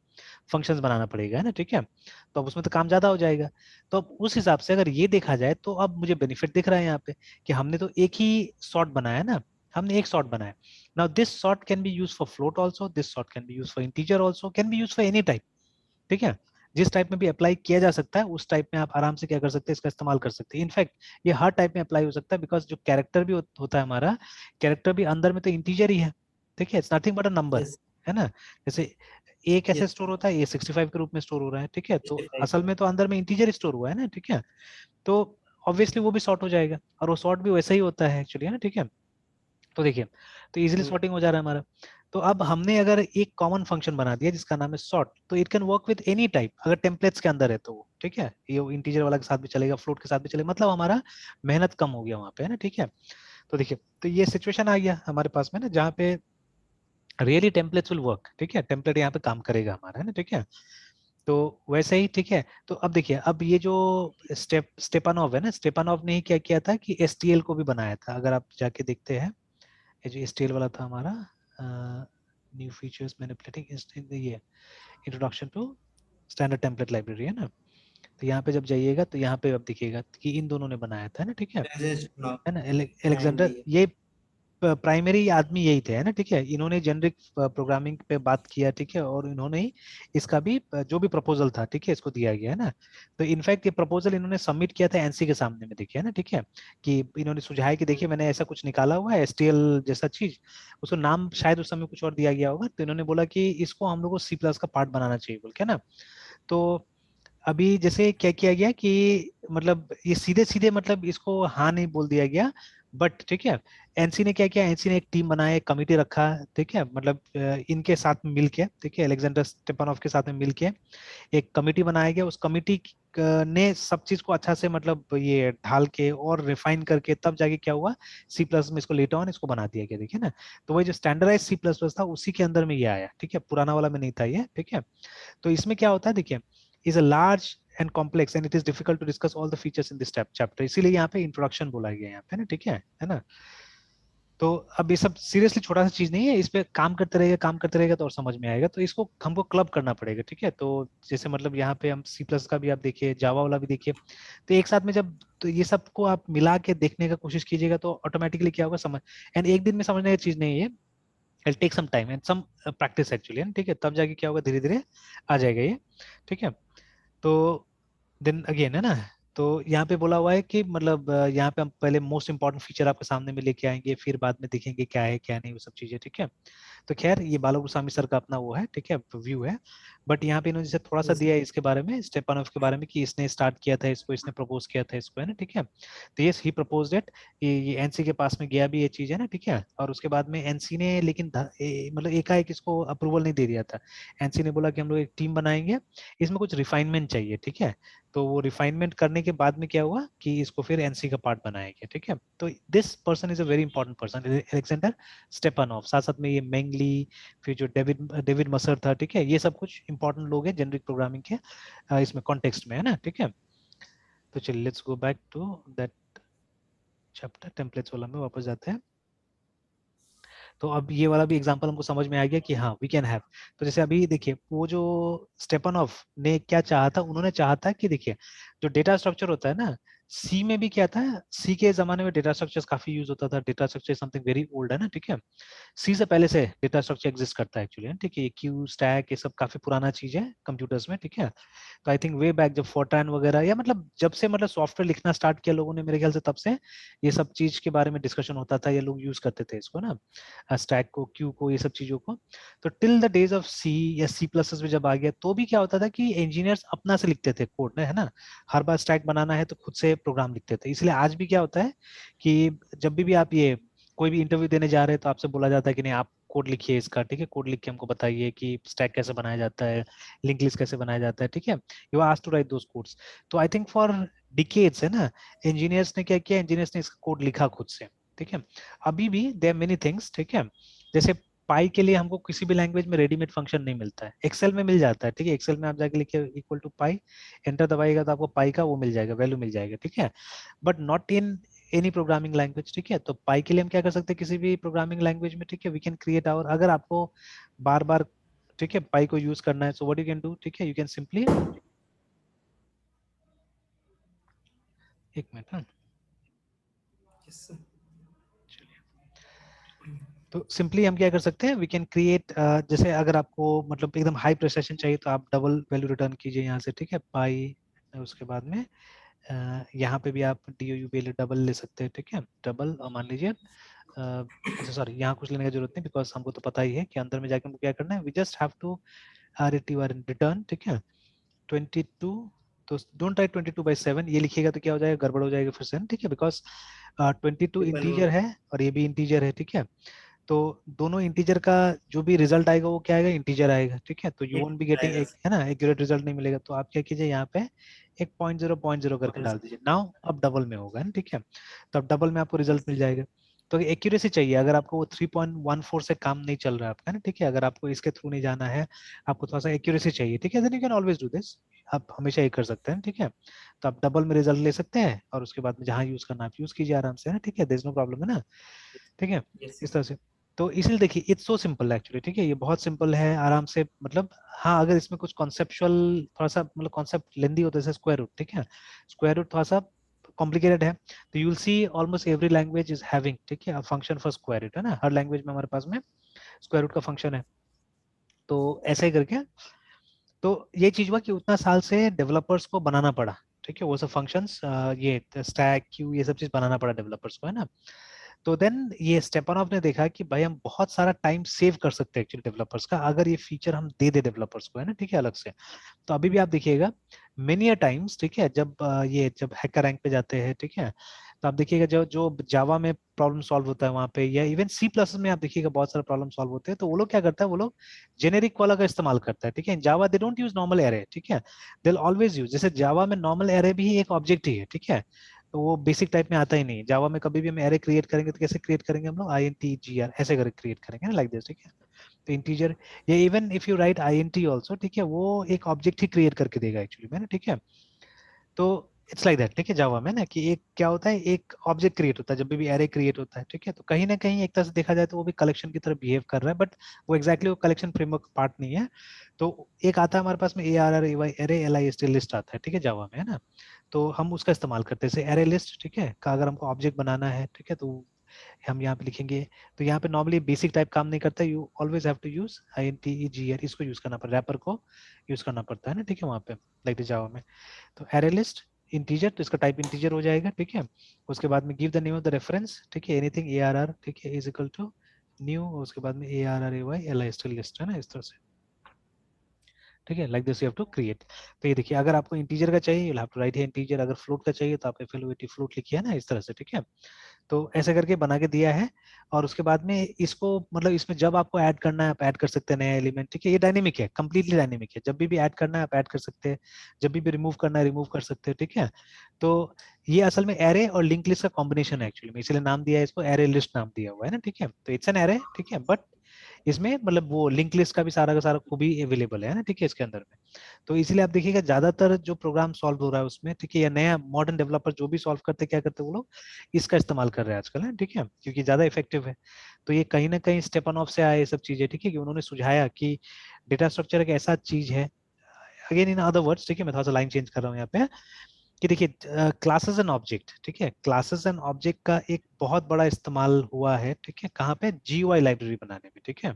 फंक्शंस बनाना पड़ेगा, है ना, ठीक है। तो अब उसमें तो काम ज्यादा हो जाएगा। तो अब उस हिसाब से अगर ये देखा जाए तो अब मुझे बेनिफिट दिख रहा है यहाँ पे, कि हमने तो एक ही सॉर्ट बनाया ना, हमने एक सॉर्ट बनाया। Now this sort can be use for float also, this sort can be use for integer also, can be use for any type, ठीक है। जिस टाइप में भी अप्लाई किया जा सकता है उस टाइप में आप आराम से क्या कर सकते हैं, इसका इस्तेमाल कर सकते हैं। इनफैक्ट ये हर टाइप में अप्लाई हो सकता है, बिकॉज जो कैरेक्टर भी होता है हमारा, कैरेक्टर भी अंदर में तो इंटीजर ही है, ठीक है, it's nothing but a number, yes, है ना। जैसे ए कैसे yes, स्टोर होता है, A65 के रूप में स्टोर हो रहा है, ठीक है, तो 65 असल में तो अंदर में इंटीजर स्टोर हुआ है ना, ठीक है। तो ऑब्वियसली वो भी सॉर्ट हो जाएगा, और वो सॉर्ट भी वैसा ही होता है एक्चुअली, है ना, ठीक है। तो देखिए, तो इजीली सॉर्टिंग हो जा रहा है हमारा। तो अब हमने अगर एक कॉमन फंक्शन बना दिया जिसका नाम है सॉर्ट, तो it can work with any type, अगर टेम्पलेट्स के अंदर है तो वो, ठीक है, ये इंटीजर वाला के साथ भी चलेगा, फ्लोट के साथ भी चलेगा, मतलब हमारा मेहनत कम हो गया वहां पे, है ना, ठीक है। तो देखिए, तो ये सिचुएशन आ गया हमारे पास में ना, जहाँ पे रियली टेम्पलेट्स विल वर्क, ठीक है, टेम्पलेट यहाँ पे काम करेगा हमारा, है ना, ठीक है। तो वैसे ही, ठीक है। तो अब देखिए, अब ये जो स्टेपानोव है ना, स्टेपानोव ने ही क्या किया था कि STL को भी बनाया था, अगर आप जाके देखते हैं, ये जो STL वाला था हमारा, न्यू फीचर्स मैनिपुलेटिंग ये introduction to standard template library, है ना। तो यहाँ पे जब जाइएगा तो यहाँ पे अब दिखेगा कि इन दोनों ने बनाया था, है ना, ठीक है। राजेश नाग है ना, एंड एलेक्जेंडर ये प्राइमरी आदमी यही थे, है ना, ठीक है। इन्होंने जेनरिक प्रोग्रामिंग पे बात किया, ठीक है, और इन्होंने ही इसका भी जो भी प्रपोजल था, ठीक है, इसको दिया गया है ना। तो इनफैक्ट ये प्रपोजल इन्होंने सबमिट किया था एनसी के सामने में, देखिए, है ना, ठीक है, कि इन्होंने सुझाया कि देखिए मैंने ऐसा कुछ निकाला हुआ है एसटीएल जैसा चीज, उसको नाम शायद उस समय कुछ और दिया गया होगा, तो इन्होंने बोला कि इसको हम लोग को सी प्लस का पार्ट बनाना चाहिए बोल के ना। तो अभी जैसे क्या किया गया कि मतलब ये सीधे सीधे मतलब इसको हाँ नहीं बोल दिया गया, बट ठीक है, एनसी ने क्या किया, एनसी ने एक टीम बनाया, एक कमिटी रखा, ठीक है, मतलब इनके साथ में मिलके, ठीक है, अलेक्जेंडर स्टेपानोव के साथ में मिलके एक कमिटी बनाया गया। उस कमिटी ने सब चीज को अच्छा से मतलब ये ढाल के और रिफाइन करके तब जाके क्या हुआ, सी प्लस में इसको लेटर ऑन इसको बना दिया गया, देखिए ना। तो वही जो स्टैंडर्डाइज सी प्लस प्लस था उसी के अंदर में ये आया, ठीक है, पुराना वाला में नहीं था ये, ठीक है। तो इसमें क्या होता है देखिए, is a large and complex and it is difficult to discuss all the features in this chapter, इसीलिए यहाँ पे इंट्रोडक्शन बोला गया यहाँ पे ना, ठीक है ना। तो अब ये सब सीरियसली छोटा सा चीज नहीं है, इस पे काम करते रहेगा तो और समझ में आएगा। तो इसको हमको क्लब करना पड़ेगा, ठीक है। तो जैसे मतलब यहाँ पे हम सी प्लस का भी आप देखिए, जावा वाला भी देखिए, तो एक साथ में जब तो ये सबको आप मिला के देखने का कोशिश कीजिएगा तो ऑटोमेटिकली क्या होगा समझ, एंड एक दिन में समझने की चीज नहीं है, it'll take some time and some practice actually, है ना, ठीक है, तब जाके क्या होगा, धीरे धीरे आ जाएगा ये, ठीक है। तो देन अगेन है ना, तो यहाँ पे बोला हुआ है कि मतलब यहाँ पे हम पहले मोस्ट इंपॉर्टेंट फीचर आपके सामने में लेके आएंगे, फिर बाद में देखेंगे क्या है क्या नहीं वो सब चीजें, ठीक है। तो खैर ये बाला गोस्वामी सर का अपना वो है, ठीक है, व्यू है। बट यहाँ पे इन्होंने जैसे थोड़ा सा यस दिया है इसके बारे में, स्टेपानोव के बारे में, कि इसने स्टार्ट किया था इसको, इसने प्रपोज किया था इसको, है ना, ठीक है। तो यस ही प्रपोज इट, ये एनसी के पास में गया भी ये चीज, है ना, ठीक है। और उसके बाद में एनसी ने लेकिन मतलब एकाएक इसको अप्रूवल नहीं दे दिया था। एनसी ने बोला कि हम लोग एक टीम बनाएंगे, इसमें कुछ रिफाइनमेंट चाहिए, ठीक है। तो वो रिफाइनमेंट करने के बाद में क्या हुआ कि इसको फिर एनसी का पार्ट बनाया गया, ठीक है। तो this person is a very important person, Alexander Stepanov, साथ साथ में ये मेंगली, फिर जो डेविड डेविड मसर था, ठीक है, ये सब कुछ इंपॉर्टेंट लोग हैं जेनरिक प्रोग्रामिंग के इसमें कॉन्टेक्स्ट में, है ना, ठीक है। तो चलिए let's go back to that chapter, templates वाला में वापस जाते हैं। तो अब ये वाला भी एग्जांपल हमको समझ में आ गया कि हाँ वी कैन हैव। तो जैसे अभी देखिए वो जो स्टेपनॉफ ने क्या चाहा था, उन्होंने चाहा था कि देखिए जो डेटा स्ट्रक्चर होता है ना, सी में भी क्या था, सी के जमाने में डेटा स्ट्रक्चर्स काफी यूज होता था, data structure something very old, है ना, ठीक है। सी से पहले से डेटा स्ट्रक्चर एग्जिस्ट करता है एक्चुअली, ठीक है, ये क्यू स्टैक ये सब काफी पुराना चीज है कंप्यूटर्स में, ठीक है। तो आई थिंक वे बैक जब फोर्ट्रान वगैरह या मतलब जब से मतलब सॉफ्टवेयर लिखना स्टार्ट किया लोगों ने, मेरे ख्याल से तब से ये सब चीज के बारे में डिस्कशन होता था, ये लोग यूज करते थे इसको ना, स्टैक को, क्यू को, ये सब चीजों को। तो टिल द डेज ऑफ सी या सी प्लस में जब आ गया तो भी क्या होता था कि इंजीनियर्स अपना से लिखते थे कोड, है ना। हर बार स्टैक बनाना है तो खुद से प्रोग्राम लिखते थे। इसलिए आज भी क्या होता है कि जब भी आप ये कोई भी इंटरव्यू देने जा रहे हैं तो आपसे बोला जाता है कि नहीं आप कोड लिखिए इसका, ठीक है, कोड लिख के हमको बताइए कि स्टैक कैसे बनाया जाता है, लिंक लिस्ट कैसे बनाया जाता है, ठीक है। You are asked to write those codes. तो आई थिंक फॉर डिकेड्स है ना, इंजीनियर्स ने क्या किया, इंजीनियर्स ने इसका कोड लिखा खुद से, ठीक है। अभी भी देयर मेनी थिंग्स, ठीक है, जैसे पाई के लिए हमको किसी भी लैंग्वेज में रेडीमेड फंक्शन नहीं मिलता है, एक्सेल में मिल जाता है, ठीक है। एक्सेल में आप जाके लिखिए इक्वल टू पाई, एंटर दबाइएगा तो आपको पाई का वो मिल जाएगा, वैल्यू मिल जाएगा, ठीक है। But not in any programming language, ठीक है। तो पाई के लिए हम क्या कर सकते हैं, किसी भी प्रोग्रामिंग लैंग्वेज में, ठीक है, वी कैन क्रिएट आवर, अगर आपको बार बार, ठीक है, पाई को यूज करना है, so what you can do, ठीक है, यू कैन सिंपली, एक मिनट, हाँ, यस चलिए। तो सिंपली हम क्या कर सकते हैं, वी कैन क्रिएट, जैसे अगर आपको मतलब एकदम हाई प्रेसिशन चाहिए तो आप डबल वैल्यू रिटर्न कीजिए यहाँ से, ठीक है, पाई, उसके बाद में यहाँ पे भी आप डी यू वैल्यू डबल ले सकते हैं, ठीक है, डबल, और मान लीजिए अच्छा सॉरी यहाँ कुछ लेने की जरूरत नहीं, बिकॉज हमको तो पता ही है कि अंदर में जाके हमको क्या करना है, we just have to return, ठीक है, 22। तो डोंट राइट 22/7 ये लिखिएगा तो क्या हो जाएगा, गड़बड़ हो जाएगा फिर से, ठीक है, बिकॉज 22 इंटीजर है और ये भी इंटीजर है, ठीक है। तो दोनों इंटीजर का जो भी रिजल्ट आएगा वो क्या आएगा, इंटीजर आएगा, ठीक है। तो यू वोंट बी गेटिंग आएगा एक, है ना, एक्यूरेट रिजल्ट नहीं मिलेगा। तो आप क्या कीजिए यहाँ पे एक 0.0 करके डाल दीजिए, नाउ अब डबल में होगा ना, ठीक है। तो अब डबल में आपको रिजल्ट मिल जाएगा। तो एक्यूरेसी चाहिए, अगर आपको वो 3.14 से काम नहीं चल रहा है आपका ना, ठीक है, अगर आपको इसके थ्रू नहीं जाना है, आपको थोड़ा सा एक्यूरेसी चाहिए, ठीक है, then you can always do this, आप हमेशा ये कर सकते हैं, ठीक है। तो आप डबल में रिजल्ट ले सकते हैं और उसके बाद में जहाँ यूज करना आप यूज कीजिए आराम से, है ना, ठीक है, देयर इज नो प्रॉब्लम, है ना, ठीक है, यस इस तरह से। तो इसलिए देखिए इट्स सो सिंपल एक्चुअली, ठीक है, ये बहुत सिंपल है, आराम से मतलब, हाँ अगर इसमें कुछ कॉन्सेप्चुअल थोड़ा सा मतलब कॉन्सेप्ट लेंदी होता है जैसे स्क्वायर रूट, ठीक है, स्क्वायर रूट थोड़ा सा कॉम्प्लिकेटेड है, तो you will see almost every language is having, ठीक है, फंक्शन फॉर स्क्वायर रूट, है ना, हर लैंग्वेज में हमारे पास में स्क्वायर रूट का फंक्शन है। तो ऐसे ही करके, तो ये चीज हुआ कि उतना साल से डेवलपर्स को बनाना पड़ा, ठीक है, वो सब फंक्शंस, ये स्टैक क्यू ये सब चीज बनाना पड़ा डेवलपर्स को, है ना। तो देन ये स्टेपनॉफ ने देखा कि भाई हम बहुत सारा टाइम सेव कर सकते हैं एक्चुअली डेवलपर्स का, अगर ये फीचर हम दे दे डेवलपर्स को, है ना, ठीक है, अलग से। तो अभी भी आप देखिएगा मेनी अ टाइम्स, ठीक है, जब ये जब हैकर रैंक पे जाते हैं, ठीक है, तो आप देखिएगा जो जो जावा में प्रॉब्लम सॉल्व होता है वहां पे, या इवन सी प्लस में आप देखिएगा बहुत सारे प्रॉब्लम सॉल्व होते हैं, तो वो लोग क्या करता है, वो लोग जेनेरिक वाला का इस्तेमाल करता है, ठीक है। Java they don't use normal array, ठीक है, दे ऑलवेज यूज, जैसे जावा में नॉर्मल एरे भी एक ऑब्जेक्ट ही है, ठीक है, तो वो बेसिक टाइप में आता ही नहीं। जावा में कभी भी हम एरे क्रिएट करेंगे तो कैसे क्रिएट करेंगे हम लोग, I N T G R ऐसे करके क्रिएट करेंगे, लाइक दिस, ठीक है। तो इंटीजर, या even if you write I N T also, ठीक है, वो एक ऑब्जेक्ट ही क्रिएट करके देगा एक्चुअली में ना, ठीक है। तो इट्स लाइक दैट, ठीक है, जावा में ना, कि एक क्या होता है, एक ऑब्जेक्ट क्रिएट होता है जब भी एरे क्रिएट होता है, ठीक है। तो कहीं ना कहीं एक तरह से देखा जाए तो वो भी कलेक्शन की तरह बिहेव कर रहा है, बट वो एग्जैक्टली वो कलेक्शन फ्रेमवर्क पार्ट नहीं है। तो एक आता है हमारे पास में A R R A Y array L I S T list आता है, ठीक है, जावा में, है ना। तो हम उसका इस्तेमाल करते हैं, जैसे एरे लिस्ट, ठीक है, का अगर हमको ऑब्जेक्ट बनाना है, ठीक है, तो हम यहाँ पे लिखेंगे। तो यहाँ पे नॉर्मली बेसिक टाइप काम नहीं करता, you always have to use I N T E G R, इसको यूज करना पड़ता है, रैपर को यूज करना पड़ता है ना, ठीक है, वहाँ पे लाइक जावा में। तो एरे लिस्ट इंटीजर, तो इसका टाइप इंटीजर हो जाएगा, ठीक है। उसके बाद में give the name of the reference, ठीक है, एनीथिंग ए आर आर, ठीक है, इज इक्वल टू न्यू, उसके बाद में A R R A Y L I S T list, है ना, इस तरह से, ठीक है, like this you have to create. तो ये देखिए, अगर आपको इंटीजर का चाहिए यू हैव टू राइट है इंटीजर, अगर फ्लोट का चाहिए तो आप एफएलओटी फ्लोट लिखिए ना, इस तरह से, ठीक है। तो ऐसे करके बना के दिया है। और उसके बाद में इसको मतलब इसमें जब आपको ऐड करना है आप ऐड कर सकते हैं नया एलिमेंट, ठीक है, ये डायनेमिक है, कंप्लीटली डायनेमिक है, जब भी ऐड करना है आप ऐड कर सकते हैं, जब भी रिमूव करना है रिमूव कर सकते हैं, ठीक है। तो ये असल में एरे और लिंक लिस्ट का कॉम्बिनेशन है एक्चुअली में, इसलिए नाम दिया है इसको, एरे लिस्ट नाम दिया हुआ है ना, ठीक है। तो इट्स एन एरे, ठीक है, बट इसमें मतलब वो लिंक लिस्ट का भी सारा का सारा खूबी अवेलेबल है ना, ठीक है, इसके अंदर में। तो इसीलिए आप देखिएगा ज्यादातर जो प्रोग्राम सॉल्व हो रहा है उसमें, ठीक है, या नया मॉडर्न डेवलपर जो भी सॉल्व करते क्या करते वो लोग इसका इस्तेमाल कर रहे हैं आजकल, है, ठीक है, क्योंकि ज्यादा इफेक्टिव है। तो ये कहीं ना कहीं स्टेपन ऑफ से आए ये सब चीजें, ठीक है, कि उन्होंने सुझाया कि डेटा स्ट्रक्चर एक ऐसा चीज है, अगेन इन अदर वर्ड्स, ठीक है, मैं थोड़ा सा लाइन चेंज कर रहा हूँ यहाँ पे, कि देखिए क्लासेस एंड ऑब्जेक्ट, ठीक है, क्लासेस एंड ऑब्जेक्ट का एक बहुत बड़ा इस्तेमाल हुआ है, ठीक है, कहाँ पे, जीयूआई लाइब्रेरी बनाने में, ठीक है,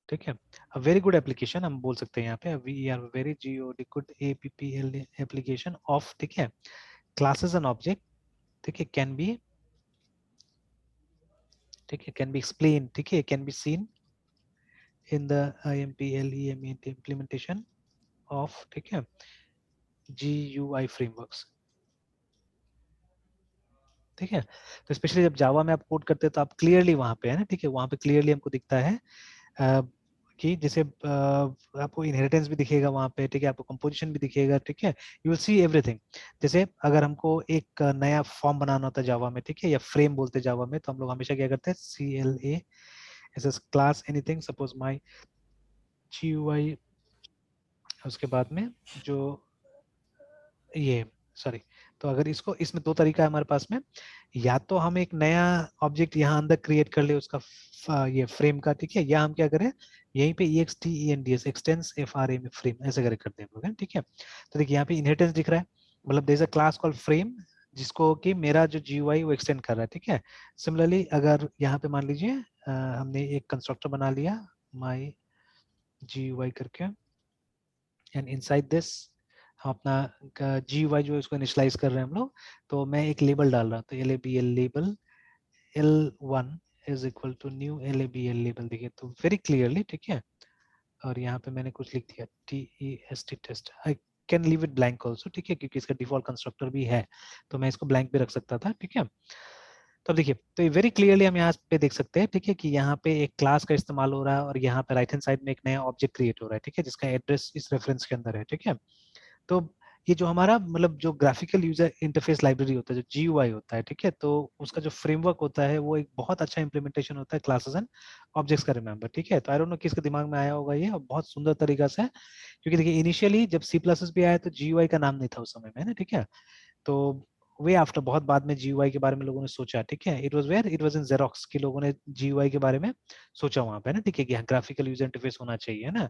ठीक है। अ वेरी गुड एप्लीकेशन हम बोल सकते हैं यहाँ पे, we are very G O D good A P P L application of, ठीक है, क्लासेस एंड ऑब्जेक्ट, ठीक है, कैन बी, ठीक है, कैन बी एक्सप्लेन, ठीक है, can be seen in the IMPLEMENT implementation of, ठीक है, GUI frameworks, ठीक है। तो स्पेशली जब जावा में आप कोड करते हैं तो आप क्लियरली वहां पे है ना, ठीक है, वहां पे क्लियरली हमको दिखता है कि जैसे आपको इनहेरिटेंस भी दिखेगा वहां पे, ठीक है, आपको कंपोजिशन भी दिखेगा, ठीक है, यू विल सी एवरीथिंग। जैसे अगर हमको एक नया फॉर्म बनाना होता है जावा में, ठीक है, या फ्रेम बोलते हैं जावा में, तो हम लोग हमेशा क्या करते हैं, CLA S class anything, suppose my GUI, उसके बाद में जो ये सॉरी, तो अगर इसको, इसमें दो तरीका है हमारे पास में, या तो हम एक नया ऑब्जेक्ट यहाँ अंदर क्रिएट कर ले उसका ये फ्रेम का, ठीक है, या हम क्या करें, यहीं पे EXTENDS एक्सटेंस FRAM फ्रेम ऐसे करके करते हैं हम लोग, ठीक है। तो देखिए यहाँ पे इनहेरिटेंस दिख रहा है, मतलब there is a class called frame जिसको कि मेरा जो GUI वो एक्सटेंड कर रहा है, ठीक है। सिमिलरली अगर यहाँ पे मान लीजिए हमने एक कंस्ट्रक्टर बना लिया माई GUI करके, एंड इनसाइड दिस हम अपना GUI जो है उसको इनिशियलाइज कर रहे हैं हम लोग, तो मैं एक लेबल डाल रहा हूँ, तो LABL label L1 is equal to new LABL label, देखिए तो वेरी क्लियरली, ठीक है। और यहाँ पे मैंने कुछ लिख दिया TEST test, I can leave it blank also, ठीक है, क्योंकि इसका डिफॉल्ट कंस्ट्रक्टर भी है, तो मैं इसको ब्लैंक भी रख सकता था, ठीक है। तो अब देखिए, तो ये वेरी क्लियरली हम यहाँ पे देख सकते हैं, ठीक है, कि यहाँ पे एक क्लास का इस्तेमाल हो रहा है और यहाँ पे राइट हैंड साइड में एक नया ऑब्जेक्ट क्रिएट हो रहा है, ठीक है, जिसका एड्रेस इस रेफरेंस के अंदर है, ठीक है। तो ये जो हमारा मतलब जो ग्राफिकल यूजर इंटरफेस लाइब्रेरी होता है, जो GUI होता है, ठीक है, तो उसका जो फ्रेमवर्क होता है वो एक बहुत अच्छा इंप्लीमेंटेशन होता है क्लासेस एंड ऑब्जेक्ट्स का, रिमेंबर, ठीक है। तो आई डोंट नो किसके दिमाग में आया होगा ये, और बहुत सुंदर तरीका से, क्योंकि देखिए इनिशियली जब C++ भी आया तो GUI का नाम नहीं था उस समय में ना, ठीक है। तो वे आफ्टर, बहुत बाद में जीयूआई के बारे में लोगों ने सोचा, ठीक है। इट वाज इन जेरोक्स कि लोगों ने जीयूआई के बारे में सोचा वहां पे, ना, ठीक है, कि ग्राफिकल यूजर इंटरफेस होना चाहिए, है ना।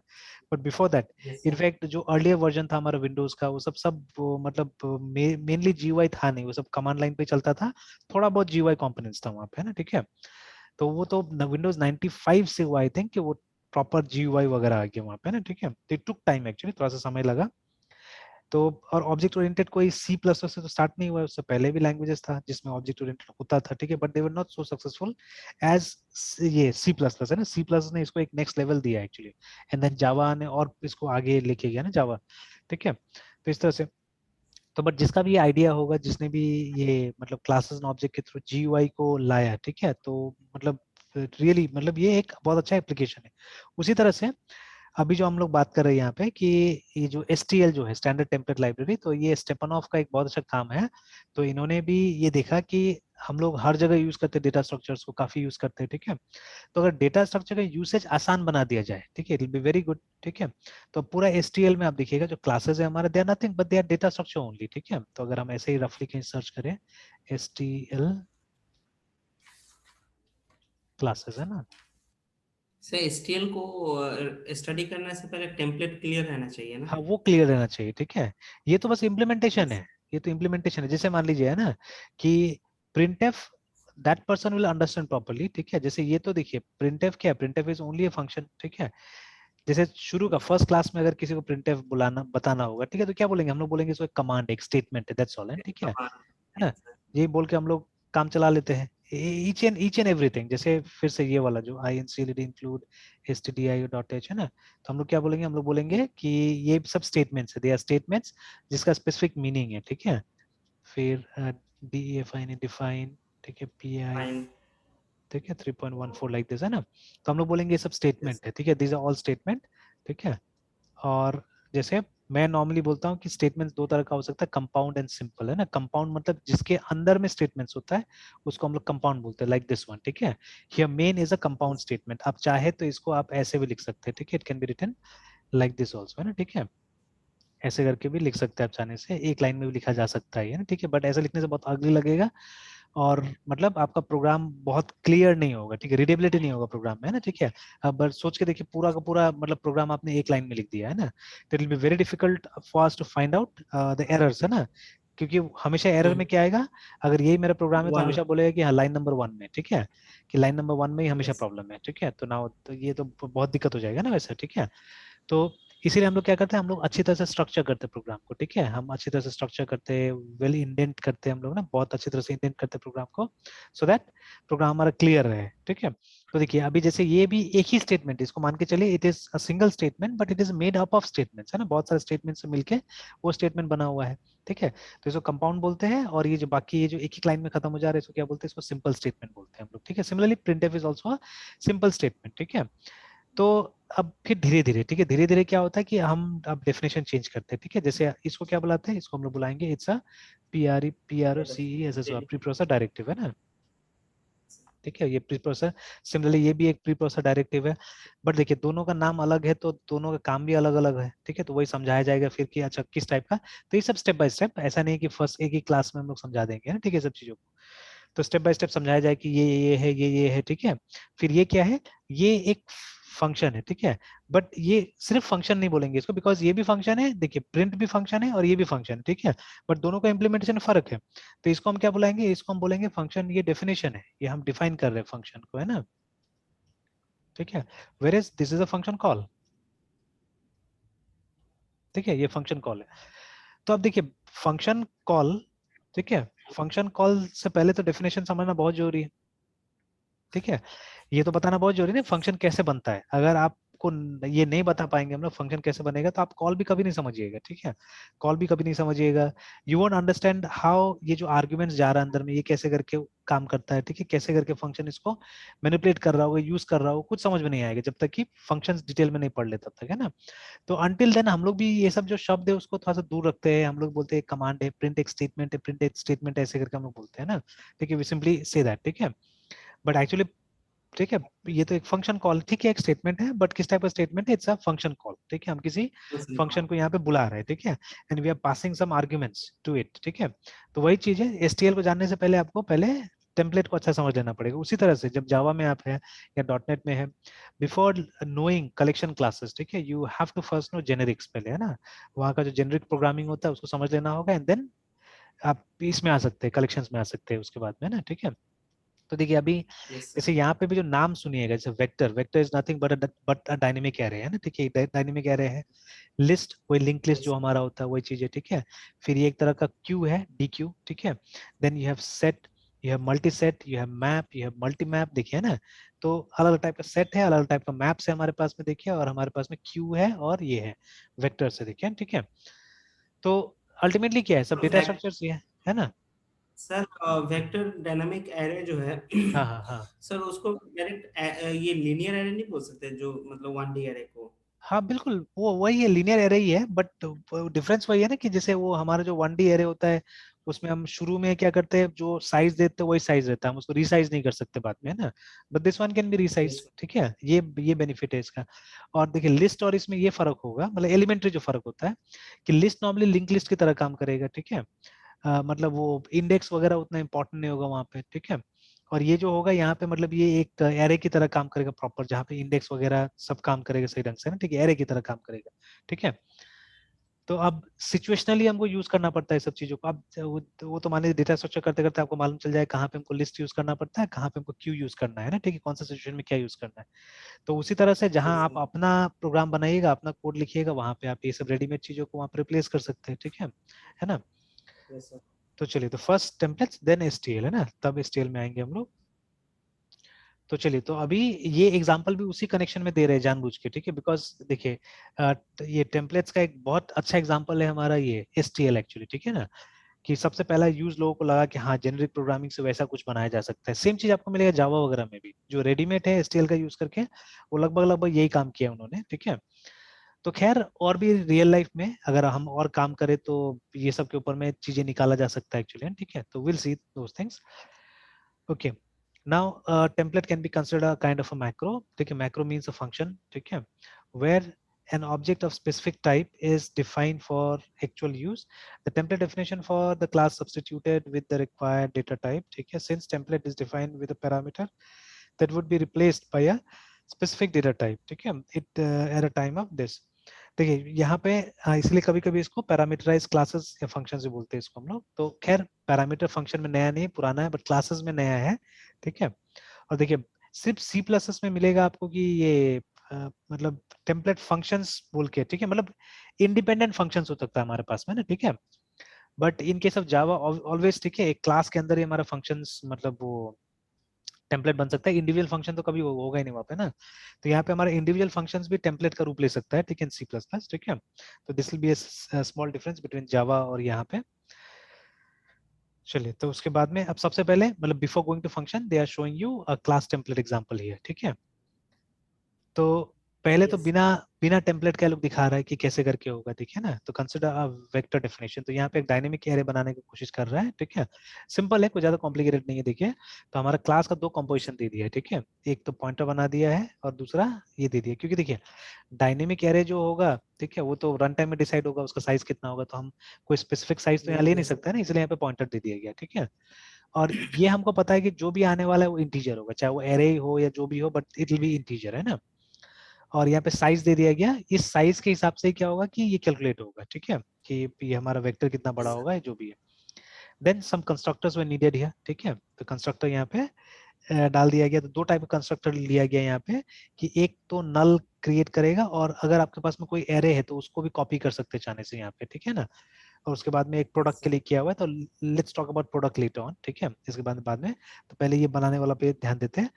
But before that, yes sir. In fact जो अर्लियर वर्जन था हमारा विंडोज का, वो सब वो मतलब मेनली जीयूआई था नहीं, वो सब कमांड लाइन पे चलता था, थोड़ा बहुत जीयूआई कंपोनेंट्स था वहां पे, है ना, ठीक है। तो वो तो विंडोज 95 से हुआ आई थिंक कि वो प्रॉपर जीयूआई वगैरह आ गया वहां पे, ना, ठीक है। तो इट टुक टाइम एक्चुअली, थोड़ा सा समय लगा। तो और ऑब्जेक्ट ओरिएंटेड कोई सी प्लस प्लस से तो स्टार्ट नहीं हुआ है, उससे पहले भी लैंग्वेजेस था जिसमें ऑब्जेक्ट ओरिएंटेड होता था, ठीक है, but they were not so successful as ये सी प्लस प्लस, है ना। सी प्लस ने इसको एक नेक्स्ट लेवल दिया एक्चुअली, एंड देन जावा ने और इसको आगे लेके गया ना जावा, ठीक है। तो इस तरह से, तो बट जिसका भी आइडिया होगा, जिसने भी ये मतलब क्लासेस एंड ऑब्जेक्ट के थ्रू जीयूआई को लाया, ठीक है, तो मतलब रियली मतलब ये एक बहुत अच्छा एप्लीकेशन है। उसी तरह से अभी जो हम लोग बात कर रहे हैं यहाँ पे कि ये जो STL जो है, स्टैंडर्ड टेम्पलेट लाइब्रेरी, तो ये स्टेपनॉफ का एक बहुत अच्छा काम है। तो इन्होंने भी ये देखा कि हम लोग हर जगह यूज करते हैं डेटा स्ट्रक्चर्स को, काफी यूज करते हैं, ठीक है। तो अगर डेटा स्ट्रक्चर का यूसेज आसान बना दिया जाए, ठीक है, it will be very good, ठीक है। तो पूरा STL में आप देखिएगा जो क्लासेस है हमारे, they are nothing but they are data structure only, ठीक है। तो अगर हम ऐसे ही रफली कहीं सर्च करें STL क्लासेस, है ना। सर एचटीएल को स्टडी करने से पहले टेम्पलेट क्लियर रहना चाहिए ना? हाँ, वो क्लियर रहना चाहिए, ठीक है। ये तो बस इम्प्लीमेंटेशन है, ये तो इम्प्लीमेंटेशन है। जैसे मान लीजिए, है ना, कि printf that person will understand properly, ठीक है। जैसे ये तो देखिए printf क्या है, printf is only a function, ठीक है। जैसे शुरू का फर्स्ट क्लास में अगर किसी को printf बुलाना बताना होगा, ठीक है, तो क्या बोलेंगे हम लोग, बोलेंगे इसको एक कमांड, एक स्टेटमेंट है, दैट्स ऑल, है, ठीक है ना। ये बोल के हम लोग काम चला लेते हैं, ईच एंड एवरीथिंग। जैसे फिर से ये वाला जो include इंक्लूड stdio.h, है ना, तो हम लोग क्या बोलेंगे, हम लोग बोलेंगे कि ये सब स्टेटमेंट्स है, दे आर स्टेटमेंट्स जिसका स्पेसिफिक मीनिंग है, ठीक है। फिर define डिफाइन, ठीक है, pi, फाइन। ठीक है, 3.14 लाइक दिस, है ना। तो हम लोग बोलेंगे ये सब स्टेटमेंट है, ठीक है, दीज आर ऑल स्टेटमेंट, ठीक है। और जैसे मैं नॉर्मली बोलता हूँ कि स्टेटमेंट्स दो तरह का हो सकता है, कंपाउंड एंड सिंपल, है ना। कंपाउंड मतलब जिसके अंदर में स्टेटमेंट्स होता है, उसको हम लोग कंपाउंड बोलते हैं, लाइक दिस वन, ठीक है। Here main is a compound statement. आप चाहे तो इसको आप ऐसे भी लिख सकते हैं, ठीक है, it can be written like this also, है ना, ठीक है। ऐसे करके भी लिख सकते हैं आप, चाहने से एक लाइन में भी लिखा जा सकता है ना, ठीक है। बट ऐसे लिखने से बहुत अगली लगेगा, और मतलब आपका प्रोग्राम बहुत क्लियर नहीं होगा, ठीक है, रीडेबिलिटी नहीं होगा प्रोग्राम में, है ना, ठीक है। अब सोच के देखिए, पूरा का पूरा मतलब प्रोग्राम आपने एक लाइन में लिख दिया है ना, तो it will be very difficult for us to find out the errors, है ना। क्योंकि हमेशा एरर में क्या आएगा, अगर यही मेरा प्रोग्राम है तो वन। हमेशा बोलेगा कि हाँ लाइन नंबर 1 में, ठीक है, कि लाइन नंबर 1 में ही हमेशा यस। प्रॉब्लम है, ठीक है। तो ना, तो ये तो बहुत दिक्कत हो जाएगा ना वैसे, ठीक है। तो इसीलिए हम लोग क्या करते हैं, हम लोग अच्छी तरह से स्ट्रक्चर करते हैं प्रोग्राम को, ठीक है। हम अच्छी तरह से स्ट्रक्चर करते हैं, वेल इंडेंट करते हैं हम लोग ना, बहुत अच्छी तरह से इंडेंट करते हैं प्रोग्राम को, सो दैट प्रोग्राम हमारा क्लियर रहे, ठीक है। तो देखिए अभी जैसे ये भी एक ही स्टेटमेंट, इसको मान के चलिए it is a single statement, but it is made up of statements, है ना, बहुत सारे स्टेटमेंट से मिलके वो स्टेटमेंट बना हुआ है, ठीक है। तो इसको कंपाउंड बोलते हैं, और ये जो बाकी ये जो एक ही लाइन में खत्म हो जा रहा है, इसको क्या बोलते हैं, इसको सिंपल स्टेटमेंट बोलते हैं हम लोग, ठीक है। Similarly printf is also simple statement, ठीक है। तो अब फिर धीरे धीरे, ठीक है, धीरे धीरे क्या होता है कि हम अब डेफिनेशन चेंज करते हैं, ठीक है। जैसे इसको क्या बुलाते हैं, इसको हम लोग बुलाएंगे it's a PROCESSOR, pre processor directive, है ना, ठीक है। ये प्री प्रोसेसर, सिमिलरली ये भी एक प्री प्रोसेसर डायरेक्टिव है। बट देखिए दोनों का नाम अलग है, तो दोनों का काम भी अलग अलग है, ठीक है। तो वही समझाया जाएगा फिर कि अच्छा किस टाइप का। तो ये सब स्टेप बाय स्टेप, ऐसा नहीं कि फर्स्ट एक ही क्लास में हम लोग समझा देंगे ना, ठीक है, सब चीजों को। तो स्टेप बाय स्टेप समझाया जाए कि ये है, ये है, ठीक है। फिर ये क्या है, ये एक फंक्शन है, ठीक है। बट ये सिर्फ फंक्शन नहीं बोलेंगे इसको, बिकॉज ये भी फंक्शन है, देखिए प्रिंट भी फंक्शन है और ये भी फंक्शन है, ठीक है। बट दोनों का इम्प्लीमेंटेशन में फर्क है। तो इसको हम क्या बुलाएंगे, इसको हम बोलेंगे फंक्शन, ये डेफिनेशन है, ये हम डिफाइन कर रहे हैं फंक्शन को, है ना, ठीक है। Where is this is a function call, ठीक है, ये फंक्शन कॉल है। तो अब देखिए फंक्शन कॉल, ठीक है, फंक्शन कॉल से पहले तो डेफिनेशन समझना बहुत जरूरी है, ठीक है। ये तो बताना बहुत जरूरी है फंक्शन कैसे बनता है। अगर आपको ये नहीं बता पाएंगे हम लोग फंक्शन कैसे बनेगा, तो आप कॉल भी कभी नहीं समझिएगा, ठीक है। कॉल भी कभी नहीं समझिएगा, यू वोंट अंडरस्टैंड हाउ ये जो आर्ग्यूमेंट्स जा रहा है अंदर में, ये कैसे करके काम करता है, ठीक है, कैसे करके फंक्शन इसको मैनिपुलेट कर रहा होगा, यूज कर रहा होगा, कुछ समझ में नहीं आएगा जब तक कि फंक्शंस डिटेल में नहीं पढ़ ले, तब तक, है ना। तो अनटिल देन हम लोग भी ये सब जो शब्द है उसको थोड़ा सा दूर रखते हैं। हम लोग बोलते हैं कमांड है, प्रिंट एक स्टेटमेंट है, प्रिंट एक स्टेटमेंट, ऐसे करके हम लोग बोलते हैं ना, ठीक है, वी सिंपली से दैट, ठीक है। बट एक्चुअली ठीक है, ये तो एक फंक्शन कॉल, ठीक है, एक स्टेटमेंट है, बट किस टाइप का स्टेटमेंट है, इट्स अ फंक्शन कॉल, ठीक है, हम किसी फंक्शन को यहाँ पे बुला रहे हैं, ठीक है, and we are passing some arguments to it, ठीक है। तो वही चीज है, एसटीएल को जानने से पहले आपको पहले टेम्पलेट को अच्छा समझ लेना पड़ेगा। उसी तरह से जब जावा में आप है या डॉटनेट में है, बिफोर नोइंग कलेक्शन क्लासेस, ठीक है, you have to first know generics पहले, है ना, वहाँ का जो जेनेरिक प्रोग्रामिंग होता है उसको समझ लेना होगा, एंड देन आप इसमें आ सकते हैं, कलेक्शंस में आ सकते हैं उसके बाद में ना, ठीक है। तो देखिए अभी यस सर। जैसे यहाँ पे भी जो नाम सुनिएगा, जैसे vector, vector is nothing but a dynamic array, है ना, ठीक है, डायनेमिक एरे है। लिस्ट, वही लिंक लिस्ट यस जो हमारा होता है वही चीज है, ठीक है। फिर ये एक तरह का क्यू है, डी क्यू, ठीक है। Then you have set, you have multi set, you have map, you have multi map, देखिए ना। तो अलग अलग टाइप का सेट है, अलग अलग टाइप का मैप्स है हमारे पास में, देखिए, और हमारे पास में क्यू है और ये है वेक्टर से, देखिए, ठीक है। तो अल्टीमेटली क्या है, सब डेटा सर स्ट्रक्चर्स ये है ना। सर वेक्टर डायनामिक एरे जो है हाँ हाँ हाँ सर उसको डायरेक्ट ये लीनियर एरे नहीं बोल सकते, जो मतलब 1D एरे को। हाँ, बिल्कुल वो वही है, लीनियर एरे ही है, बट डिफरेंस वही है ना कि जैसे वो हमारा जो 1D एरे होता है, उसमें हम शुरू में क्या करते हैं, जो साइज देते हैं वही साइज रहता है, हम उसको रीसाइज नहीं कर सकते बाद में, है ना। But this one can be resize, yes sir. ठीक है, ये बेनिफिट है इसका। और देखिए लिस्ट और इसमें ये फर्क होगा, मतलब एलिमेंट्री जो फर्क होता है कि लिस्ट नॉर्मली लिंक लिस्ट की तरह काम करेगा, ठीक है। मतलब वो इंडेक्स वगैरह उतना इंपॉर्टेंट नहीं होगा वहाँ पे, ठीक है। और ये जो होगा यहाँ पे, मतलब ये एक एरे की तरह काम करेगा प्रॉपर, जहाँ पे इंडेक्स वगैरह सब काम करेगा सही ढंग से ना, ठीक है, एरे की तरह काम करेगा, ठीक है। तो अब सिचुएशनली हमको यूज करना पड़ता है सब चीजों को। अब वो तो मान लीजिए डेटा स्ट्रक्चर करते करते आपको मालूम चल जाए कहाँ पे हमको लिस्ट यूज करना पड़ता है, कहाँ पे हमको क्यू यूज करना है ना, ठीक है, कौन सा सिचुएशन में क्या यूज करना है। तो उसी तरह से जहाँ यस आप सर। अपना प्रोग्राम बनाइएगा, अपना कोड लिखिएगा, वहां पे आप ये सब रेडीमेड चीजों को वहाँ पे रिप्लेस कर सकते हैं, ठीक है ना। Yes sir. तो चलिए, तो फर्स्ट टेम्पलेट्स देन एसटीएल, है ना, तब एसटीएल में आएंगे हम लोग। तो चलिए, तो अभी ये एग्जांपल भी उसी कनेक्शन में दे रहे हैं जानबूझ के, ठीक है, बिकॉज देखिए ये टेम्पलेट्स का एक बहुत अच्छा एग्जांपल है हमारा ये एसटीएल एक्चुअली, ठीक है ना। कि सबसे पहला यूज लोगों को लगा कि हाँ जेनरिक प्रोग्रामिंग से वैसा कुछ बनाया जा सकता है। सेम चीज आपको मिलेगा जावा वगैरह में भी, जो रेडीमेड है एसटीएल का यूज करके, वो लगभग लगभग यही काम किया उन्होंने, ठीक है। तो खैर और भी रियल लाइफ में अगर हम और काम करें तो ये सब के ऊपर में चीजें निकाला जा सकता है एक्चुअली, ठीक है। तो will see those things. Okay. Now, template can be considered a kind of a macro. ठीक है, macro means a function, ठीक है, where an object of specific type is defined for actual use. The template definition for the class substituted with the required data type. ठीक है, since template is defined with a parameter that would be replaced by a specific data type. ठीक है, it at a time of this. देखिए यहाँ पे इसलिए कभी कभी इसको पैरामीटराइज क्लासेस या फंक्शन से बोलते हैं इसको हम लोग। तो खैर पैरामीटर फंक्शन में नया नहीं, पुराना है, बट क्लासेस में नया है, ठीक है। और देखिए सिर्फ सी प्लस एस में मिलेगा आपको कि ये मतलब टेम्पलेट फंक्शंस बोल के, ठीक है, मतलब इंडिपेंडेंट फंक्शंस हो सकता है हमारे पास में ना, ठीक है। But in case of Java always, ठीक है, एक क्लास के अंदर ही हमारा फंक्शंस मतलब वो टेम्पलेट बन सकता है। इंडिविजुअल फंक्शन तो कभी होगा ही नहीं वहाँ पे ना। तो यहाँ पे हमारे इंडिविजुअल फंक्शंस भी टेम्पलेट का रूप ले सकता है, ठीक है, सी प्लस प्लस, ठीक है। तो this will be small difference between Java और यहाँ पे। चलिए, तो उसके बाद में अब सबसे पहले मतलब before going to function they are showing you a class template example here, ठीक है। तो पहले तो यस बिना बिना टेम्पलेट का लोग दिखा रहा है कि कैसे करके होगा, देखिए ना। तो कंसिडर अ वेक्टर डेफिनेशन, तो यहाँ पे एक डायनेमिक एरे बनाने की कोशिश कर रहा है, ठीक है। सिंपल है, कोई ज्यादा कॉम्प्लिकेटेड नहीं है, देखिए। तो हमारा क्लास का दो कंपोजिशन दे दिया है, ठीक है, एक तो पॉइंटर बना दिया है और दूसरा ये दे दिया, क्योंकि देखिए डायनेमिक एरे जो होगा, ठीक है, वो तो रन टाइम में डिसाइड होगा उसका साइज कितना होगा, तो हम कोई स्पेसिफिक साइज तो यहाँ ले नहीं यस सकते ना, इसलिए यहाँ पे पॉइंटर दे दिया गया, ठीक है। और ये हमको पता है कि जो भी आने वाला है वो इंटीजर होगा, चाहे वो एरे हो या जो भी हो, but it will B integer, है ना। और यहाँ पे साइज दे दिया गया, इस साइज के हिसाब से क्या होगा कि ये कैलकुलेट होगा, ठीक है, कि ये हमारा वेक्टर कितना बड़ा सर। होगा, जो भी है। Then some constructors were needed here, ठीक है। तो कंस्ट्रक्टर यहाँ पे डाल दिया गया। तो दो टाइप का कंस्ट्रक्टर लिया गया यहाँ पे, कि एक तो नल क्रिएट करेगा, और अगर आपके पास में कोई एरे है तो उसको भी कॉपी कर सकते हैं चाहने से यहाँ पे, ठीक है ना। और उसके बाद में एक प्रोडक्ट के लिए किया हुआ है, तो let's talk about product later on, ठीक है, इसके बाद में। तो पहले ये बनाने वाला पे ध्यान देते हैं।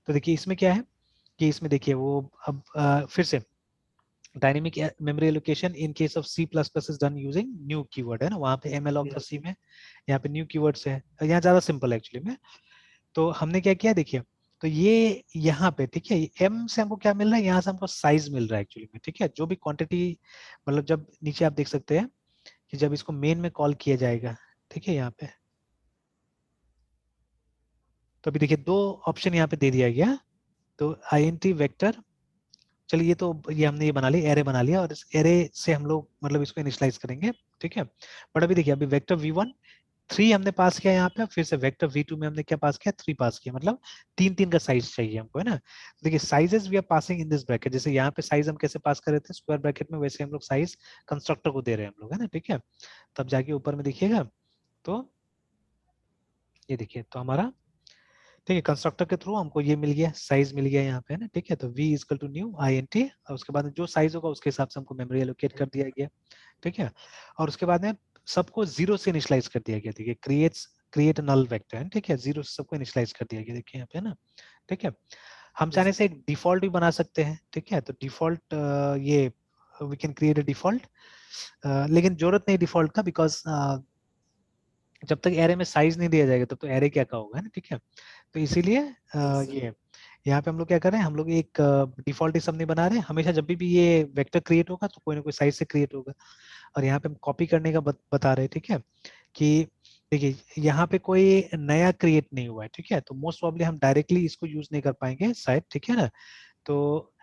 तो देखिए इसमें क्या है कि इसमें देखिए वो अब फिर से dynamic memory allocation in case of C plus plus is done using new keyword, है ना, वहाँ पे एमएलऑक था सी में, यहाँ पे न्यू कीवर्ड है, यहाँ ज्यादा सिंपल है एक्चुअली में। तो हमने क्या किया देखिए, तो ये यहाँ पे, ठीक है, एम से हमको क्या मिल रहा है, यहाँ से हमको साइज मिल रहा है एक्चुअली में, ठीक है, जो भी क्वांटिटी, मतलब जब नीचे आप देख सकते हैं कि जब इसको मेन में कॉल किया जाएगा, ठीक है, यहाँ पे। तो अभी देखिए दो ऑप्शन यहाँ पे दे दिया गया, तो INT वेक्टर, चलिए तो ये हमने ये बना लिया, एरे बना लिया, और इस एरे से हम लोग मतलब इसको इनिशियलाइज करेंगे, ठीक है। बट अभी देखिए, अभी वेक्टर V1 3 हमने पास किया यहाँ पे, फिर से वेक्टर V2 में हमने क्या पास किया, 3 पास किया, मतलब 3 3 का साइज चाहिए हमको, है ना। देखिए sizes we are passing in this bracket, जैसे यहाँ पे साइज हम कैसे पास कर रहे थे स्क्वायर ब्रैकेट में, वैसे हम लोग साइज कंस्ट्रक्टर को दे रहे हैं हम लोग, है ना, ठीक है। तब जाके ऊपर में देखिएगा तो ये देखिए, तो हमारा ठीक है, कंस्ट्रक्टर के थ्रू हमको ये मिल गया, साइज मिल गया यहाँ पे, है ना, ठीक है। तो v equal to new INT, और उसके बाद जो साइज होगा उसके हिसाब से हमको मेमोरी एलोकेट कर दिया गया, ठीक है। और उसके बाद में सबको जीरो से इनिशियलाइज कर दिया गया, देखिए क्रिएट नल वेक्टर, है, ठीक है, जीरो से सबको इनिशियलाइज कर दिया गया, देखिए यहाँ पे, है ना, ठीक है। हम चाहने से एक डिफॉल्ट भी बना सकते हैं, ठीक है। तो डिफॉल्ट ये we can create a default, लेकिन जरूरत नहीं डिफॉल्ट का, बिकॉज जब तक एरे में साइज नहीं दिया जाएगा तब तो एरे क्या का होगा, है ना, ठीक है। तो इसीलिए ये यहाँ पे हम लोग क्या कर रहे हैं, हम लोग एक डिफॉल्ट सब नहीं बना रहे, हमेशा जब भी ये वेक्टर क्रिएट होगा तो कोई ना कोई साइज से क्रिएट होगा। और यहाँ पे हम कॉपी करने का बता रहे हैं, ठीक है, कि देखिए यहाँ पे कोई नया क्रिएट नहीं हुआ है, ठीक है। तो मोस्ट प्रॉब्ली हम डायरेक्टली इसको यूज नहीं कर पाएंगे शायद, ठीक है ना। तो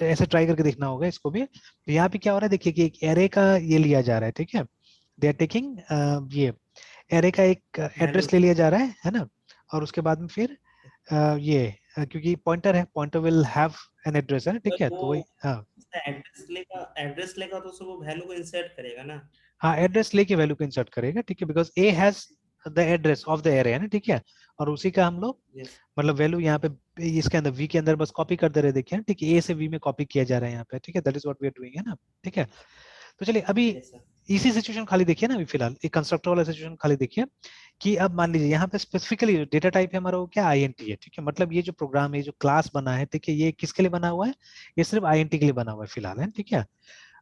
ऐसे ट्राई करके देखना होगा इसको भी। तो यहाँ पे क्या हो रहा है, देखिए कि एक एरे का ये लिया जा रहा है, ठीक है, दे आर टेकिंग ये एरे का एक वैल्यू। एड्रेस ले लिया जा रहा है ना। और उसके बाद में फिर ये क्योंकि पॉइंटर है, pointer will have an address, है ना, तो ठीक है, वो तो वही, हाँ एड्रेस लेगा तो उसको वो वैल्यू को इंसर्ट करेगा ना। हाँ, एड्रेस लेके वैल्यू को इंसर्ट करेगा, ठीक है, because A has the address of the array, है ना, ठीक है। और उसी का हम लोग यस। मतलब वैल्यू यहाँ पे इसके अंदर वी के अंदर बस कॉपी कर दे रहे हैं, देखिए, ठीक है, ए से वी में कॉपी किया जा रहा है यहाँ पे, ठीक है, that is what we are doing, है ना, ठीक है। तो चलिए अभी यस सर। इसी सिचुएशन खाली देखिए ना, अभी फिलहाल एक कंस्ट्रक्टर वाला सिचुएशन खाली देखिए, कि अब मान लीजिए यहाँ पे स्पेसिफिकली डेटा टाइप है हमारा वो क्या, INT है, ठीक है। मतलब ये जो प्रोग्राम है, जो क्लास बना है, ठीक है, ये किसके लिए बना हुआ है, ये सिर्फ INT के लिए बना हुआ है फिलहाल, है, ठीक है।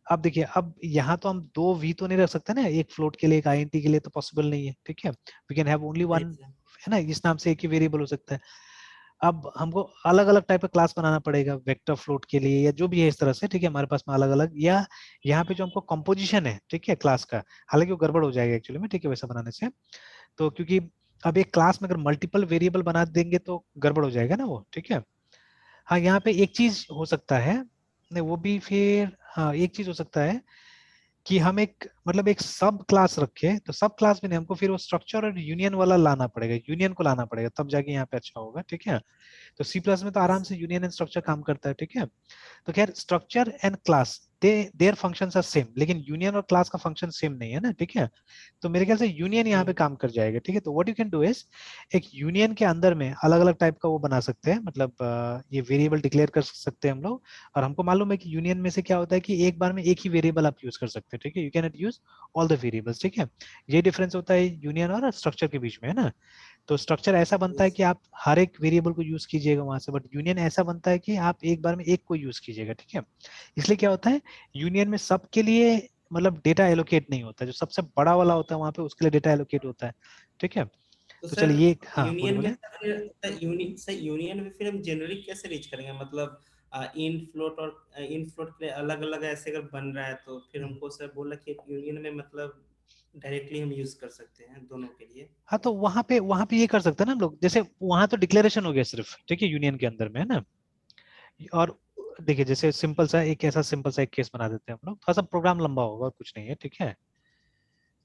अब देखिए, अब यहाँ तो हम दो वी तो नहीं रख सकते ना, एक फ्लोट के लिए एक INT के लिए, तो पॉसिबल नहीं है, ठीक है। We can have only one, yes sir. है ना, इस नाम से एक ही वेरिएबल हो सकता है। अब हमको अलग अलग टाइप का क्लास बनाना पड़ेगा वेक्टर फ्लोट के लिए, या जो भी है इस तरह से, ठीक है, हमारे पास में अलग अलग, या यहाँ पे जो हमको कंपोजिशन है, ठीक है, क्लास का, हालांकि वो गड़बड़ हो जाएगा एक्चुअली में, ठीक है, वैसा बनाने से। तो क्योंकि अब एक क्लास में अगर मल्टीपल वेरिएबल बना देंगे तो गड़बड़ हो जाएगा ना वो, ठीक है। हाँ, यहाँ पे एक चीज हो सकता है, नहीं वो भी फिर, हाँ एक चीज हो सकता है कि हम एक मतलब एक सब क्लास रखे, तो सब क्लास में नहीं, हमको फिर वो स्ट्रक्चर और यूनियन वाला लाना पड़ेगा, यूनियन को लाना पड़ेगा, तब जाके यहाँ पे अच्छा होगा, ठीक है। तो C+ में तो आराम यस से यूनियन एंड स्ट्रक्चर काम करता है, ठीक है। तो खैर structure and class they their functions are same, लेकिन यूनियन और क्लास का फंक्शन सेम नहीं है ना, ठीक है। तो मेरे ख्याल से यूनियन यहाँ पे सर। काम कर जाएगा, ठीक है। तो what you can do is, एक यूनियन के अंदर में अलग अलग टाइप का वो बना सकते हैं, मतलब ये वेरिएबल डिक्लेयर कर सकते हैं हम लोग। और हमको मालूम है कि यूनियन में से क्या होता है कि एक बार में एक ही वेरिएबल आप यूज कर सकते हैं, ठीक है, you can not use all the variables, ठीक है। ये डिफरेंस होता है यूनियन और स्ट्रक्चर के बीच में, है ना। तो स्ट्रक्चर ऐसा बनता है यस। कि आप हर एक वेरिएबल को यूज कीजिएगा वहां से, बट यूनियन ऐसा बनता है कि आप एक बार में एक को यूज कीजिएगा, ठीक है। इसलिए क्या होता है, यूनियन में सबके लिए मतलब डेटा एलोकेट नहीं होता, जो सबसे बड़ा वाला होता है वहां पे उसके लिए डेटा एलोकेट होता है, ठीक है। तो तो सर चलिए ये, हाँ बोलिए यूनियन में बोलिए। यूनियन में फिर हम जनरली कैसे रीच करेंगे, मतलब इन फ्लोट के लिए अलग अलग ऐसे अगर बन रहा है तो फिर हम्म। हमको सर बोला कि यूनियन में मतलब डायरेक्टली हम यूज कर सकते हैं दोनों के लिए। हाँ, तो वहां पे ये कर सकते हैं ना हम लोग, जैसे वहां तो डिक्लेरेशन हो गया सिर्फ, ठीक है, यूनियन के अंदर में, है ना। और देखिए जैसे सिंपल सा एक केस बना देते हैं हम लोग, थोड़ा सा प्रोग्राम लंबा होगा और कुछ नहीं है, ठीक है।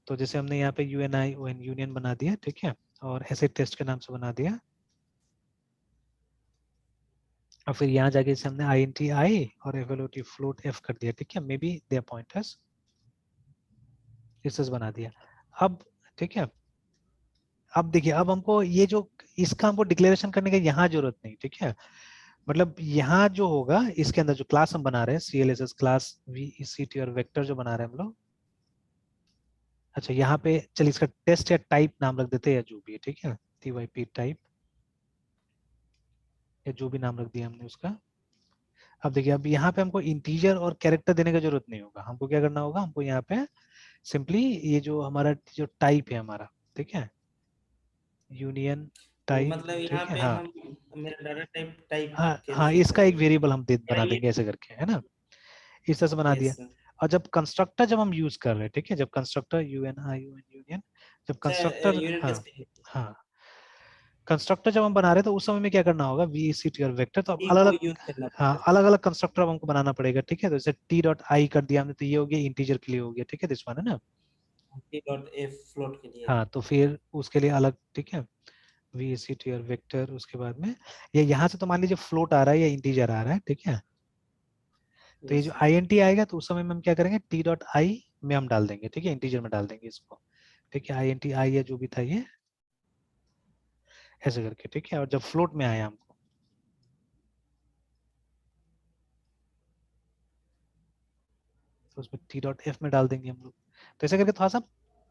तो जैसे हमने यहाँ पे UNI यूनियन बना दिया, ठीक है, और ऐसे टेस्ट के नाम से बना दिया, और फिर यहाँ जाके जैसे हमने INT और एवलूटी फ्लोट F कर दिया, ठीक है, मे बी देयर पॉइंटर्स इस बना दिया। अब ठीक है, अब देखिए, अब हमको ये जो इसका हमको डिक्लेरेशन करने का यहाँ जरूरत नहीं, ठीक है। मतलब यहाँ जो होगा इसके अंदर जो क्लास हम बना रहे हैं, CLSS क्लास VECT और वेक्टर जो बना रहे हैं हम लोग, अच्छा यहाँ पे चलिए इसका टेस्ट या टाइप नाम रख देते हैं, या जो भी है, ठीक है, TYP टाइप, या जो भी नाम रख दिया हमने उसका। अब देखिए, अब यहाँ पे हमको इंटीजर और कैरेक्टर देने का जरूरत नहीं होगा, हमको क्या करना होगा, हमको यहाँ पे सिंपली ये जो हमारा जो टाइप है हमारा, ठीक है, यूनियन तो टाइप, मतलब यहाँ ठीक है, पे हाँ हम मेरा डाटा टाइप टाइप हाँ हाँ, कैंसिल इसका कर एक देंगे। वेरिएबल हम दे मेरा बना ये। देंगे ऐसे करके, है ना, इस तरह से बना दिया। Yes sir. और जब कंस्ट्रक्टर जब हम यूज कर रहे हैं, ठीक है, जब कंस्ट्रक्टर UN यूनियन, जब अच्छा, कंस्ट्रक्टर, यूनिट हाँ टेस्ट। हाँ, कंस्ट्रक्टर जब हम बना रहे हैं तो उस समय में क्या करना होगा, वी सी टी और वेक्टर, तो अब टी अलग को अलग, यूज करना हाँ पड़ेगा। अलग अलग कंस्ट्रक्टर अब हमको बनाना पड़ेगा, ठीक है। तो जैसे टी डॉट आई कर दिया हमने, तो ये हो गया इंटीजर के लिए हो गया, ठीक है, दिस वन है ना। टी डॉट एफ फ्लोट के लिए। हाँ तो फिर उसके लिए अलग, ठीक है, वी सी टी और वेक्टर, उसके बाद में ये यहाँ से तो मान लीजिए फ्लोट आ रहा है या इंटीजर आ रहा है, ठीक है। तो ये यस जो सर। आई एन टी आएगा तो उस समय में हम क्या करेंगे, टी डॉट आई में हम डाल देंगे, ठीक है, इंटीजर में डाल देंगे इसको, ठीक है, आई एन टी आई या जो भी था ये, ऐसे करके, ठीक है। और जब फ्लोट में आया हमको, तो उसमें टी डॉट एफ में डाल देंगे हम लोग। तो ऐसे करके थोड़ा सा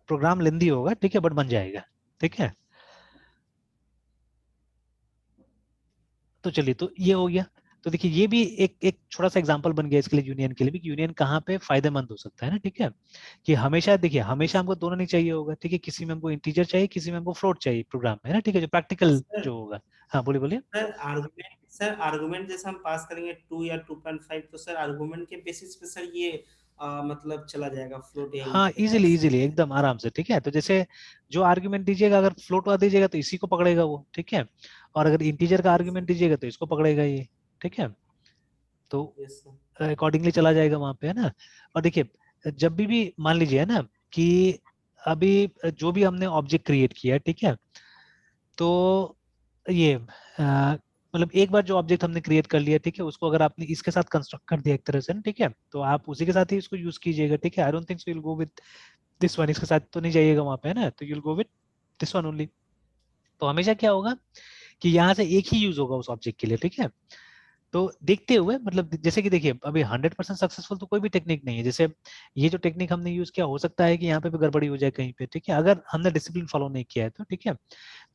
प्रोग्राम लेंदी होगा, ठीक है, बट बन जाएगा, ठीक है। तो चलिए, तो ये हो गया। तो देखिए ये भी एक एक छोटा सा एग्जांपल बन गया इसके लिए, यूनियन के लिए भी, कि यूनियन कहाँ पे फायदेमंद हो सकता है ना, ठीक है। कि हमेशा देखिए, हमेशा यस हमको दोनों नहीं चाहिए होगा, ठीक है, किसी में हमको इंटीजर चाहिए, किसी में हमको फ्लोट चाहिए प्रोग्राम में, है ना, ठीक है, जो प्रैक्टिकल सर। जो होगा। हाँ बोलिए बोलिए। सर आर्गुमेंट जैसे हम पास करेंगे 2 या 2.5, तो सर आर्गुमेंट के बेसिस पे सर ये मतलब चला जाएगा फ्लोट या हाँ इंटीजर इजीली सर। इजीली एकदम आराम से, ठीक है। तो जैसे जो आर्ग्यूमेंट दीजिएगा, अगर फ्लोट वाला दीजिएगा तो इसी को पकड़ेगा वो, ठीक है। और अगर इंटीजर का यस आर्ग्यूमेंट दीजिएगा तो इसको पकड़ेगा ये, ठीक है। तो सर। अकॉर्डिंगली चला जाएगा वहां पे, है ना। और देखिए जब भी मान लीजिए, है ना, कि अभी जो भी हमने ऑब्जेक्ट क्रिएट किया है, ठीक है, तो ये मतलब एक बार जो ऑब्जेक्ट हमने क्रिएट कर लिया, ठीक है, उसको अगर आपने इसके साथ कंस्ट्रक्ट कर दिया एक तरह से ना, ठीक है, तो आप उसी के साथ ही इसको यूज कीजिएगा, ठीक है। I don't think so will go with this one, इसके साथ तो नहीं जाइएगा वहां पे, है ना, तो you'll go with this one only. तो हमेशा क्या होगा कि यहाँ से एक ही यूज होगा उस ऑब्जेक्ट के लिए, ठीक है। तो देखते हुए, मतलब जैसे कि देखिए अभी 100% सक्सेसफुल तो कोई भी टेक्निक नहीं है, जैसे ये जो टेक्निक हमने यूज किया, हो सकता है कि यहाँ पे भी गड़बड़ी हो जाए कहीं पे, ठीक है, अगर हमने डिसिप्लिन फॉलो नहीं किया है तो, ठीक है।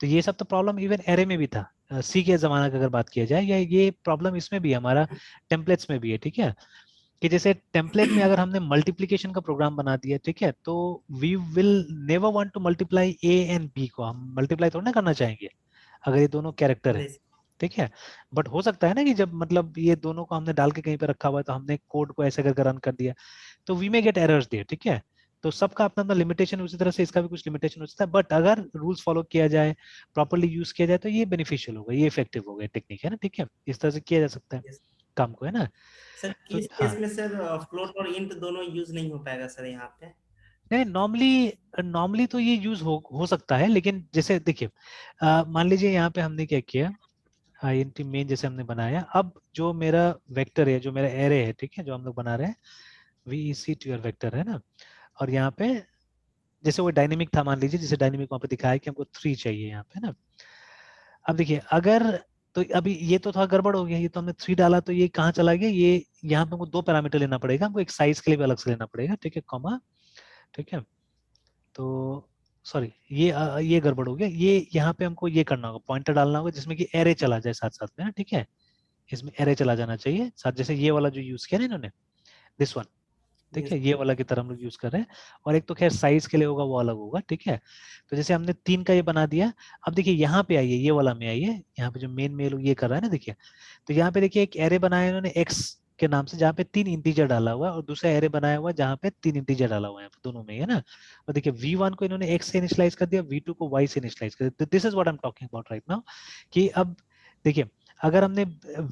तो ये सब तो प्रॉब्लम इवन एरे में भी था, सी के जमाना की अगर बात किया जाए, या ये प्रॉब्लम इसमें भी है, हमारा टेम्पलेट्स में भी है, ठीक है। कि जैसे टेम्पलेट में अगर हमने मल्टीप्लिकेशन का प्रोग्राम बना दिया, ठीक है, तो we will never want to multiply A and B को, हम मल्टीप्लाई थोड़ा ना करना चाहेंगे अगर ये दोनों कैरेक्टर है, नहीं ठीक है। बट हो सकता है ना कि जब मतलब ये दोनों को हमने डाल के कहीं पे रखा हुआ है, तो हमने कोड को ऐसे करके रन कर दिया, तो we may get errors there, ठीक है। तो सबका अपना अपना लिमिटेशन, उसी तरह से इसका भी कुछ लिमिटेशन हो सकता है, बट अगर रूल्स फॉलो किया जाए, प्रॉपरली यूज किया जाए, तो ये बेनिफिशियल होगा, ये इफेक्टिव होगा टेक्निक, है ना, ठीक है। इस तरह से किया जा सकता है यस काम को, है ना। सर। तो किस हाँ, केस में सर फ्लोट और इंट दोनों यूज नहीं हो पाएगा सर यहाँ पे? नहीं नॉर्मली, नॉर्मली तो ये यूज हो सकता है, लेकिन जैसे देखिए मान लीजिए यहाँ पे हमने क्या किया, आईएनटी मेन जैसे हमने बनाया, अब जो मेरा वेक्टर है, जो मेरा एरे है, ठीक है, जो हम लोग बना रहे हैं, वीईसी टू योर वेक्टर, है ना। और यहाँ पे जैसे वो डायनेमिक था, मान लीजिए जैसे डायनेमिक वहाँ पे दिखाया कि हमको 3 चाहिए यहाँ पे, ना। अब देखिए अगर, तो अभी ये तो थोड़ा गड़बड़ हो गया, ये तो हमने 3 डाला, तो ये कहाँ चला गया, ये यहाँ पे हमको 2 पैरामीटर लेना पड़ेगा, हमको एक साइज के लिए भी अलग से लेना पड़ेगा, ठीक है, कॉमा, ठीक है। तो सॉरी, ये गड़बड़ हो गया, ये यहाँ पे हमको ये करना होगा, पॉइंटर डालना होगा जिसमें कि एरे चला जाए साथ साथ में ना, ठीक है। इसमें एरे चला जाना चाहिए साथ, जैसे ये वाला जो यूज किया ना इन्होंने, दिस वन, ठीक यस है, ये वाला की तरह हम लोग यूज कर रहे हैं। और एक तो खैर साइज के लिए होगा, वो अलग होगा, ठीक है। तो जैसे हमने 3 का ये बना दिया, अब देखिए यहाँ पे आइए, ये वाला में आइए, यहाँ पे जो मेन में लोग ये कर रहा है ना, देखिए, तो यहाँ पे देखिए एक एरे बनाया इन्होंने एक्स के नाम से, जहाँ पे 3 इंटीजर डाला हुआ है, और दूसरा एरे बनाया हुआ है जहाँ पे 3 इंटीजर डाला हुआ है, दोनों में, है ना। और देखिए V1 को इन्होंने x से इनिशियलाइज कर दिया, V2 को y से इनिशियलाइज कर दिया, this is what I am talking about right now. कि अब देखिए, अगर हमने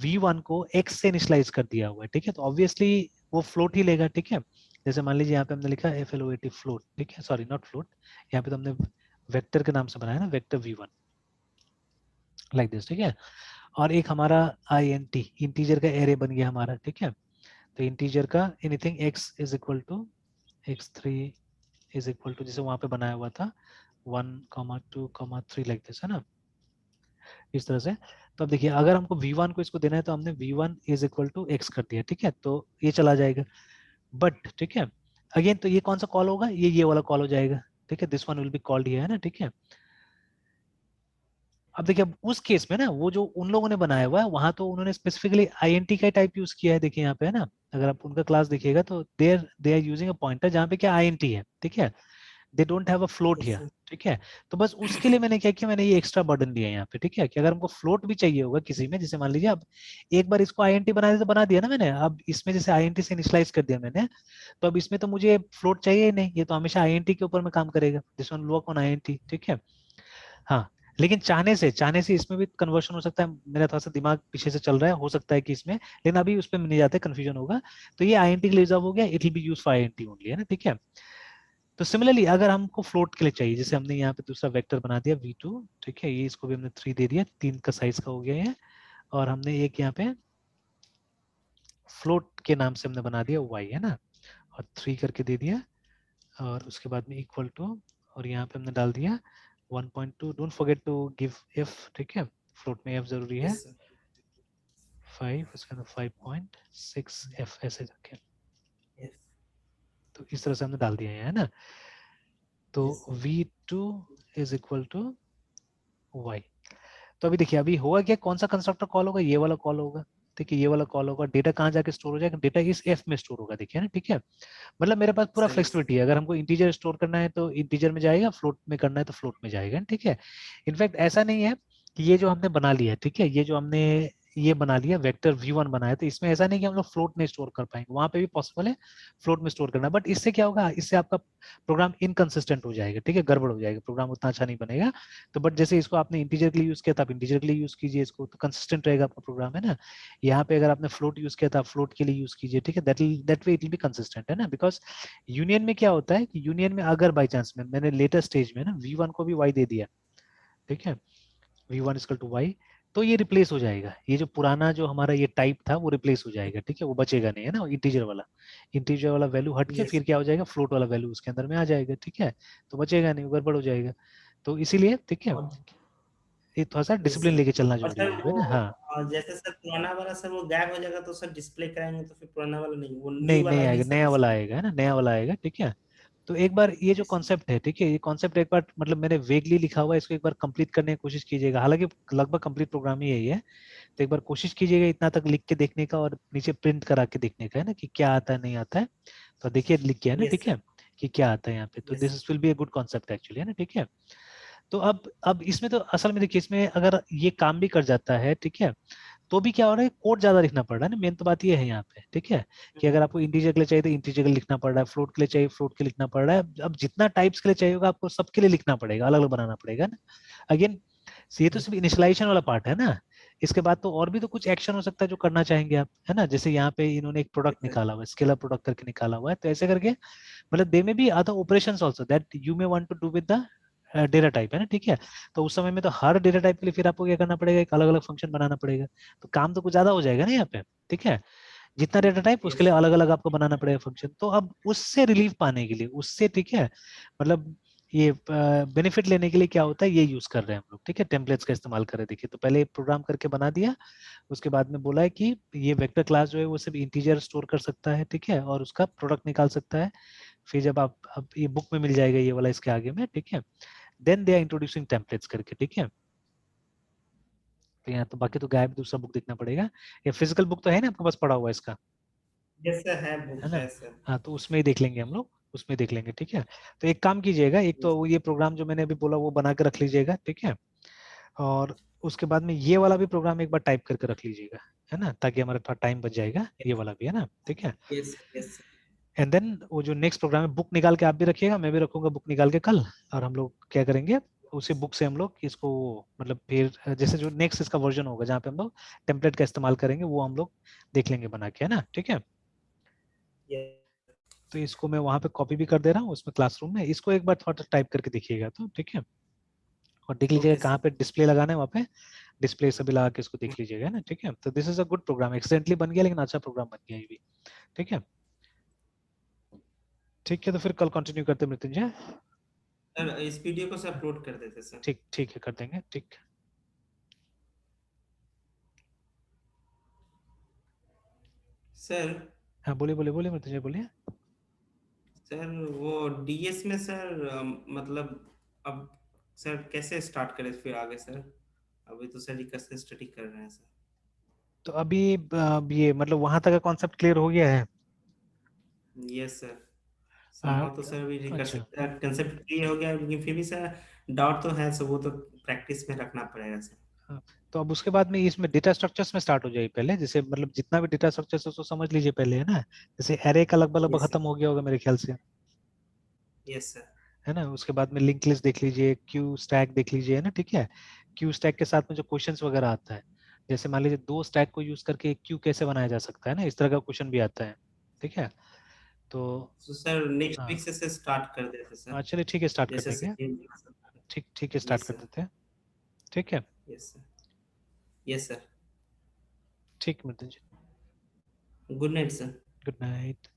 V1 को x से इनिशियलाइज कर दिया हुआ है, ठीक है, तो ऑब्वियसली वो फ्लोट ही लेगा, ठीक है। जैसे मान लीजिए यहाँ पे हमने लिखा FLOAT फ्लोट, ठीक है, सॉरी नॉट फ्लोट, यहाँ पे तो हमने वेक्टर के नाम से बनाया ना, वेक्टर V1, लाइक दिस, ठीक है। और एक हमारा INT इंटीजर का एरे बन गया हमारा, ठीक है। तो इंटीजर का anything x is equal to x3 is equal to, जैसे वहां पे बनाया हुआ था 1,2,3 लाइक दिस, है ना, इस तरह से। तो अब देखिए अगर हमको V1 को इसको देना है, तो हमने V1 is equal to x कर दिया, ठीक है, तो ये चला जाएगा। बट ठीक है, अगेन तो ये कौन सा कॉल होगा, ये वाला कॉल हो जाएगा, ठीक है, this one will be called, है ना, ठीक है। अब देखिए, अब उस केस में ना, वो जो उन लोगों ने बनाया हुआ है, वहां तो उन्होंने स्पेसिफिकली आईएनटी का टाइप यूज किया है, देखिए यहाँ पे, है ना। अगर आप उनका क्लास देखिएगा तो they are using a pointer जहाँ पे क्या आईएनटी है, ठीक है, they don't have a float here, sir. ठीक है। तो बस उसके लिए मैंने क्या किया, मैंने ये एक्स्ट्रा बर्डन दिया यहाँ पे, ठीक है, कि अगर हमको फ्लोट भी चाहिए होगा किसी में, जैसे मान लीजिए अब एक बार इसको आईएनटी बना दिया तो बना दिया ना मैंने, अब इसमें जैसे आईएनटी से इनिशियलाइज कर दिया मैंने, तो अब इसमें तो मुझे फ्लोट चाहिए ही नहीं, ये तो हमेशा आईएनटी के ऊपर में काम करेगा, this one work on INT, ठीक है। हाँ, लेकिन चाहने से इसमें भी कन्वर्शन हो सकता है। मेरा थोड़ा सा दिमाग पीछे से चल रहा है, हो सकता है कि इसमें, लेकिन अभी उस पर नहीं जाते, कंफ्यूजन होगा। तो ये आईएनटी के लिए रिजर्व हो गया, it will B use for INT only, है ना, ठीक है। तो सिमिलरली अगर हमको फ्लोट के लिए चाहिए, जैसे हमने यहाँ पे दूसरा वेक्टर बना दिया v2, ठीक है, ये इसको भी हमने 3 दे दिया, 3 का साइज का हो गया है। और हमने एक यहाँ पे फ्लोट के नाम से हमने बना दिया y, है ना, और 3 करके दे दिया। और उसके बाद में इक्वल टू, और यहाँ पे हमने डाल दिया 1.2, don't forget to give f, ठीक है, फ्लोट में f जरूरी है। Yes sir. 5, उसके अंदर 5.6 f ऐसे रखें। यस। तो इस तरह से हमने डाल दिया है ना। तो yes sir. v2 is equal to y। तो अभी देखिए अभी होगा क्या, कौन सा कंस्ट्रक्टर कॉल होगा, ये वाला कॉल होगा, ठीक है, ये वाला कॉल होगा। डेटा कहाँ जाके स्टोर हो जाएगा, डेटा इस एफ में स्टोर होगा, देखिए ना, ठीक है। मतलब मेरे पास पूरा सर यस। फ्लेक्सिबिलिटी है, अगर हमको इंटीजर स्टोर करना है तो इंटीजर में जाएगा, फ्लोट में करना है तो फ्लोट में जाएगा, ठीक है। इनफैक्ट ऐसा नहीं है कि ये जो हमने बना लिया है, ठीक है, ये जो हमने ये बना लिया वेक्टर v1 बनाया, तो इसमें ऐसा नहीं कि हम लोग फ्लोट में स्टोर कर पाएंगे, वहां पे भी पॉसिबल है फ्लोट में स्टोर करना, बट इससे क्या होगा, इससे आपका प्रोग्राम इनकंसिस्टेंट हो जाएगा, ठीक है, गड़बड़ हो जाएगा, प्रोग्राम उतना अच्छा नहीं बनेगा। तो बट जैसे इसको आपने इंटीजर के लिए यूज किया था, आप इंटीजर के लिए यूज कीजिए इसको, तो कंसिस्टेंट रहेगा आपका प्रोग्राम, है ना। यहाँ पे अगर आपने फ्लोट यूज किया था, फ्लोट के लिए यूज कीजिए, ठीक है, that way it will be consistent, है ना। बिकॉज यूनियन में क्या होता है कि यूनियन में अगर बाई चांस में मैंने लेटर स्टेज में ना v1 को भी y दे दिया, ठीक है, v1 इक्वल टू y, तो ये रिप्लेस हो जाएगा, ये जो पुराना जो हमारा ये टाइप था वो रिप्लेस हो जाएगा, ठीक है, वो बचेगा नहीं, है ना, इंटीजर वाला वैल्यू हट के यस। फिर क्या हो जाएगा, फ्लोट वाला वैल्यू उसके अंदर में आ जाएगा, ठीक है। तो बचेगा नहीं, वो गड़बड़ हो जाएगा। तो इसीलिए, ठीक है, और ये थोड़ा सा यस डिसिप्लिन सर। लेके चलना और जरूरी सर है यहाँ पे वो ना, हाँ। जैसे सर पुराना वाला सर वो गायब हो जाएगा तो सर डिस्प्ले कराएंगे तो फिर पुराना वाला नहीं, वो नहीं न्यू नहीं वाला भी आएगा, सर नया वाला डिस्प्ले। आएगा, है ना, नया वाला आएगा, ठीक है। तो एक बार ये जो यस। कॉन्सेप्ट है, ठीक है, ये कॉन्सेप्ट एक बार मतलब मैंने वेगली लिखा हुआ है, इसको एक बार कंप्लीट करने की कोशिश कीजिएगा, हालांकि लगभग कंप्लीट प्रोग्राम ही यही है। तो एक बार कोशिश कीजिएगा इतना तक लिख के देखने का, और नीचे प्रिंट करा के देखने का, है ना, कि क्या आता है नहीं आता है। तो देखिए लिख के, है ना, यस ठीक सर। है, कि क्या आता है यहाँ पे, तो yes. This will B a good concept actually, है ना, ठीक है। तो अब इसमें तो असल में देखिए, इसमें अगर ये काम भी कर जाता है, ठीक है, तो भी क्या हो रहा है, कोड ज्यादा लिखना पड़ रहा है ना, मेन तो बात ये है यहाँ पे, ठीक है, कि अगर आपको इंटीजर के लिए चाहिए तो इंटीजर के लिए लिखना पड़ रहा है, फ्लोट के लिए चाहिए फ्लोट के लिए लिखना पड़ रहा है। अब जितना टाइप्स के लिए चाहिए होगा आपको सबके लिए लिखना पड़ेगा, अलग अलग बनाना पड़ेगा ना। अगेन ये तो सिर्फ इनिशियलाइजेशन वाला पार्ट है ना, इसके बाद तो और भी तो कुछ एक्शन हो सकता है जो करना चाहेंगे आप, है ना। जैसे यहाँ पे इन्होंने एक प्रोडक्ट सर। निकाला हुआ है, स्केलर प्रोडक्ट करके निकाला हुआ है, तो ऐसे करके मतलब they may be other operations also that you may want to do with the data type, है ना, ठीक है। तो उस समय में तो हर डेटा टाइप के लिए फिर आपको क्या करना पड़ेगा, एक अलग अलग फंक्शन बनाना पड़ेगा, तो काम तो कुछ ज्यादा हो जाएगा ना यहाँ पे, ठीक है। जितना डेटा टाइप उसके यस लिए सर। अलग अलग आपको बनाना पड़ेगा फंक्शन, तो अब उससे रिलीफ पाने के लिए, उससे, ठीक है, मतलब ये बेनिफिट लेने के लिए क्या होता है, ये यूज कर रहे हैं हम लोग, ठीक है, टेम्पलेट्स का इस्तेमाल कर रहे हैं। देखिए तो पहले प्रोग्राम करके बना दिया, उसके बाद में बोला है कि ये वेक्टर क्लास जो है वो सिर्फ इंटीजर स्टोर कर सकता है, ठीक है, और उसका प्रोडक्ट निकाल सकता है। फिर जब आप, अब ये बुक में मिल जाएगा ये वाला इसके आगे में, ठीक है, then they are introducing templates करके, ठीक है। तो यहाँ तो बाकी तो गायब, दूसरा बुक देखना पड़ेगा। ये फिजिकल बुक तो है ना आपके पास पड़ा हुआ इसका, यस सर, है है बुक ना। है सर। हाँ तो उसमें ही देख लेंगे हम लोग, उसमें देख लेंगे, ठीक है। तो एक काम कीजिएगा, एक तो यस। वो ये प्रोग्राम जो मैंने अभी बोला वो बना के रख लीजिएगा, ठीक है। और उसके बाद में ये वाला भी प्रोग्राम एक बार टाइप करके रख लीजिएगा, है ना, ताकि हमारे पास टाइम बच जाएगा, ये वाला भी, है ना, ठीक है। यस। यस। एंड देन वो जो नेक्स्ट प्रोग्राम है, बुक निकाल के आप भी रखिएगा, मैं भी रखूंगा बुक निकाल के कल। और हम लोग क्या करेंगे, उसी बुक से हम लोग इसको, मतलब फिर जैसे जो नेक्स्ट इसका वर्जन होगा जहाँ पे हम लोग टेम्पलेट का इस्तेमाल करेंगे, वो हम लोग देख लेंगे बना के, है ना, ठीक है। तो इसको मैं वहां पे कॉपी भी कर दे रहा हूँ उसमें क्लासरूम में, इसको एक बार थोड़ा टाइप करके देखिएगा तो, ठीक है। और देख लीजिएगा ओके कहाँ सर। पे डिस्प्ले लगाना है, वहाँ पे डिस्प्ले सभी लगा के इसको देख लीजिएगा, है ना, ठीक है। तो this is a good program, accidentally बन गया लेकिन अच्छा प्रोग्राम बन गया ये भी, ठीक है। ठीक है, तो फिर कल कंटिन्यू करते हैं मृत्युंजय। सर इस वीडियो को सर अपलोड कर देते सर। ठीक ठीक है, कर देंगे, ठीक। सर। हाँ बोलिए बोलिए बोलिए मृत्युंजय, बोलिए। सर वो डीएस में सर मतलब अब सर कैसे स्टार्ट करें फिर आगे सर? अभी तो सर रिकर्सिव स्टडी कर रहे हैं सर। तो अभी ये मतलब वहां तक का कॉन्सेप्ट क्लियर हो गया है। Yes sir. आ, समहाउ तो सर अभी अच्छा। रिकर्सिव कंसेप्ट क्लियर हो गया, लेकिन फिर भी सर डाउट तो है सर, वो तो प्रैक्टिस में रखना पड़ेगा सर। हाँ, तो अब उसके बाद में इसमें डेटा स्ट्रक्चर्स में स्टार्ट हो जाए पहले, जैसे मतलब जितना भी डेटा स्ट्रक्चर्स है उसको समझ लीजिए पहले, है ना। जैसे एरे का लगभग लगभग यस खत्म सर। हो गया होगा मेरे ख्याल से। Yes sir. है ना। उसके बाद में लिंक लिस्ट देख लीजिए, क्यू स्टैक देख लीजिए, है ना, ठीक है। क्यू स्टैक के साथ में जो क्वेश्चंस वगैरह आता है, जैसे मान लीजिए दो स्टैक को यूज करके एक क्यू कैसे बनाया जा सकता है ना, इस तरह का क्वेश्चन भी आता है, ठीक है। तो तो सर नेक्स्ट हाँ वीक से स्टार्ट कर देते सर, हाँ, चलिए ठीक है, स्टार्ट कर जैसे देंगे। सेकेंड। ठीक ठीक है, स्टार्ट यस कर सर। देते हैं। ठीक है। Yes sir. Yes sir. ठीक मिलते हैं। Good night sir. Good night.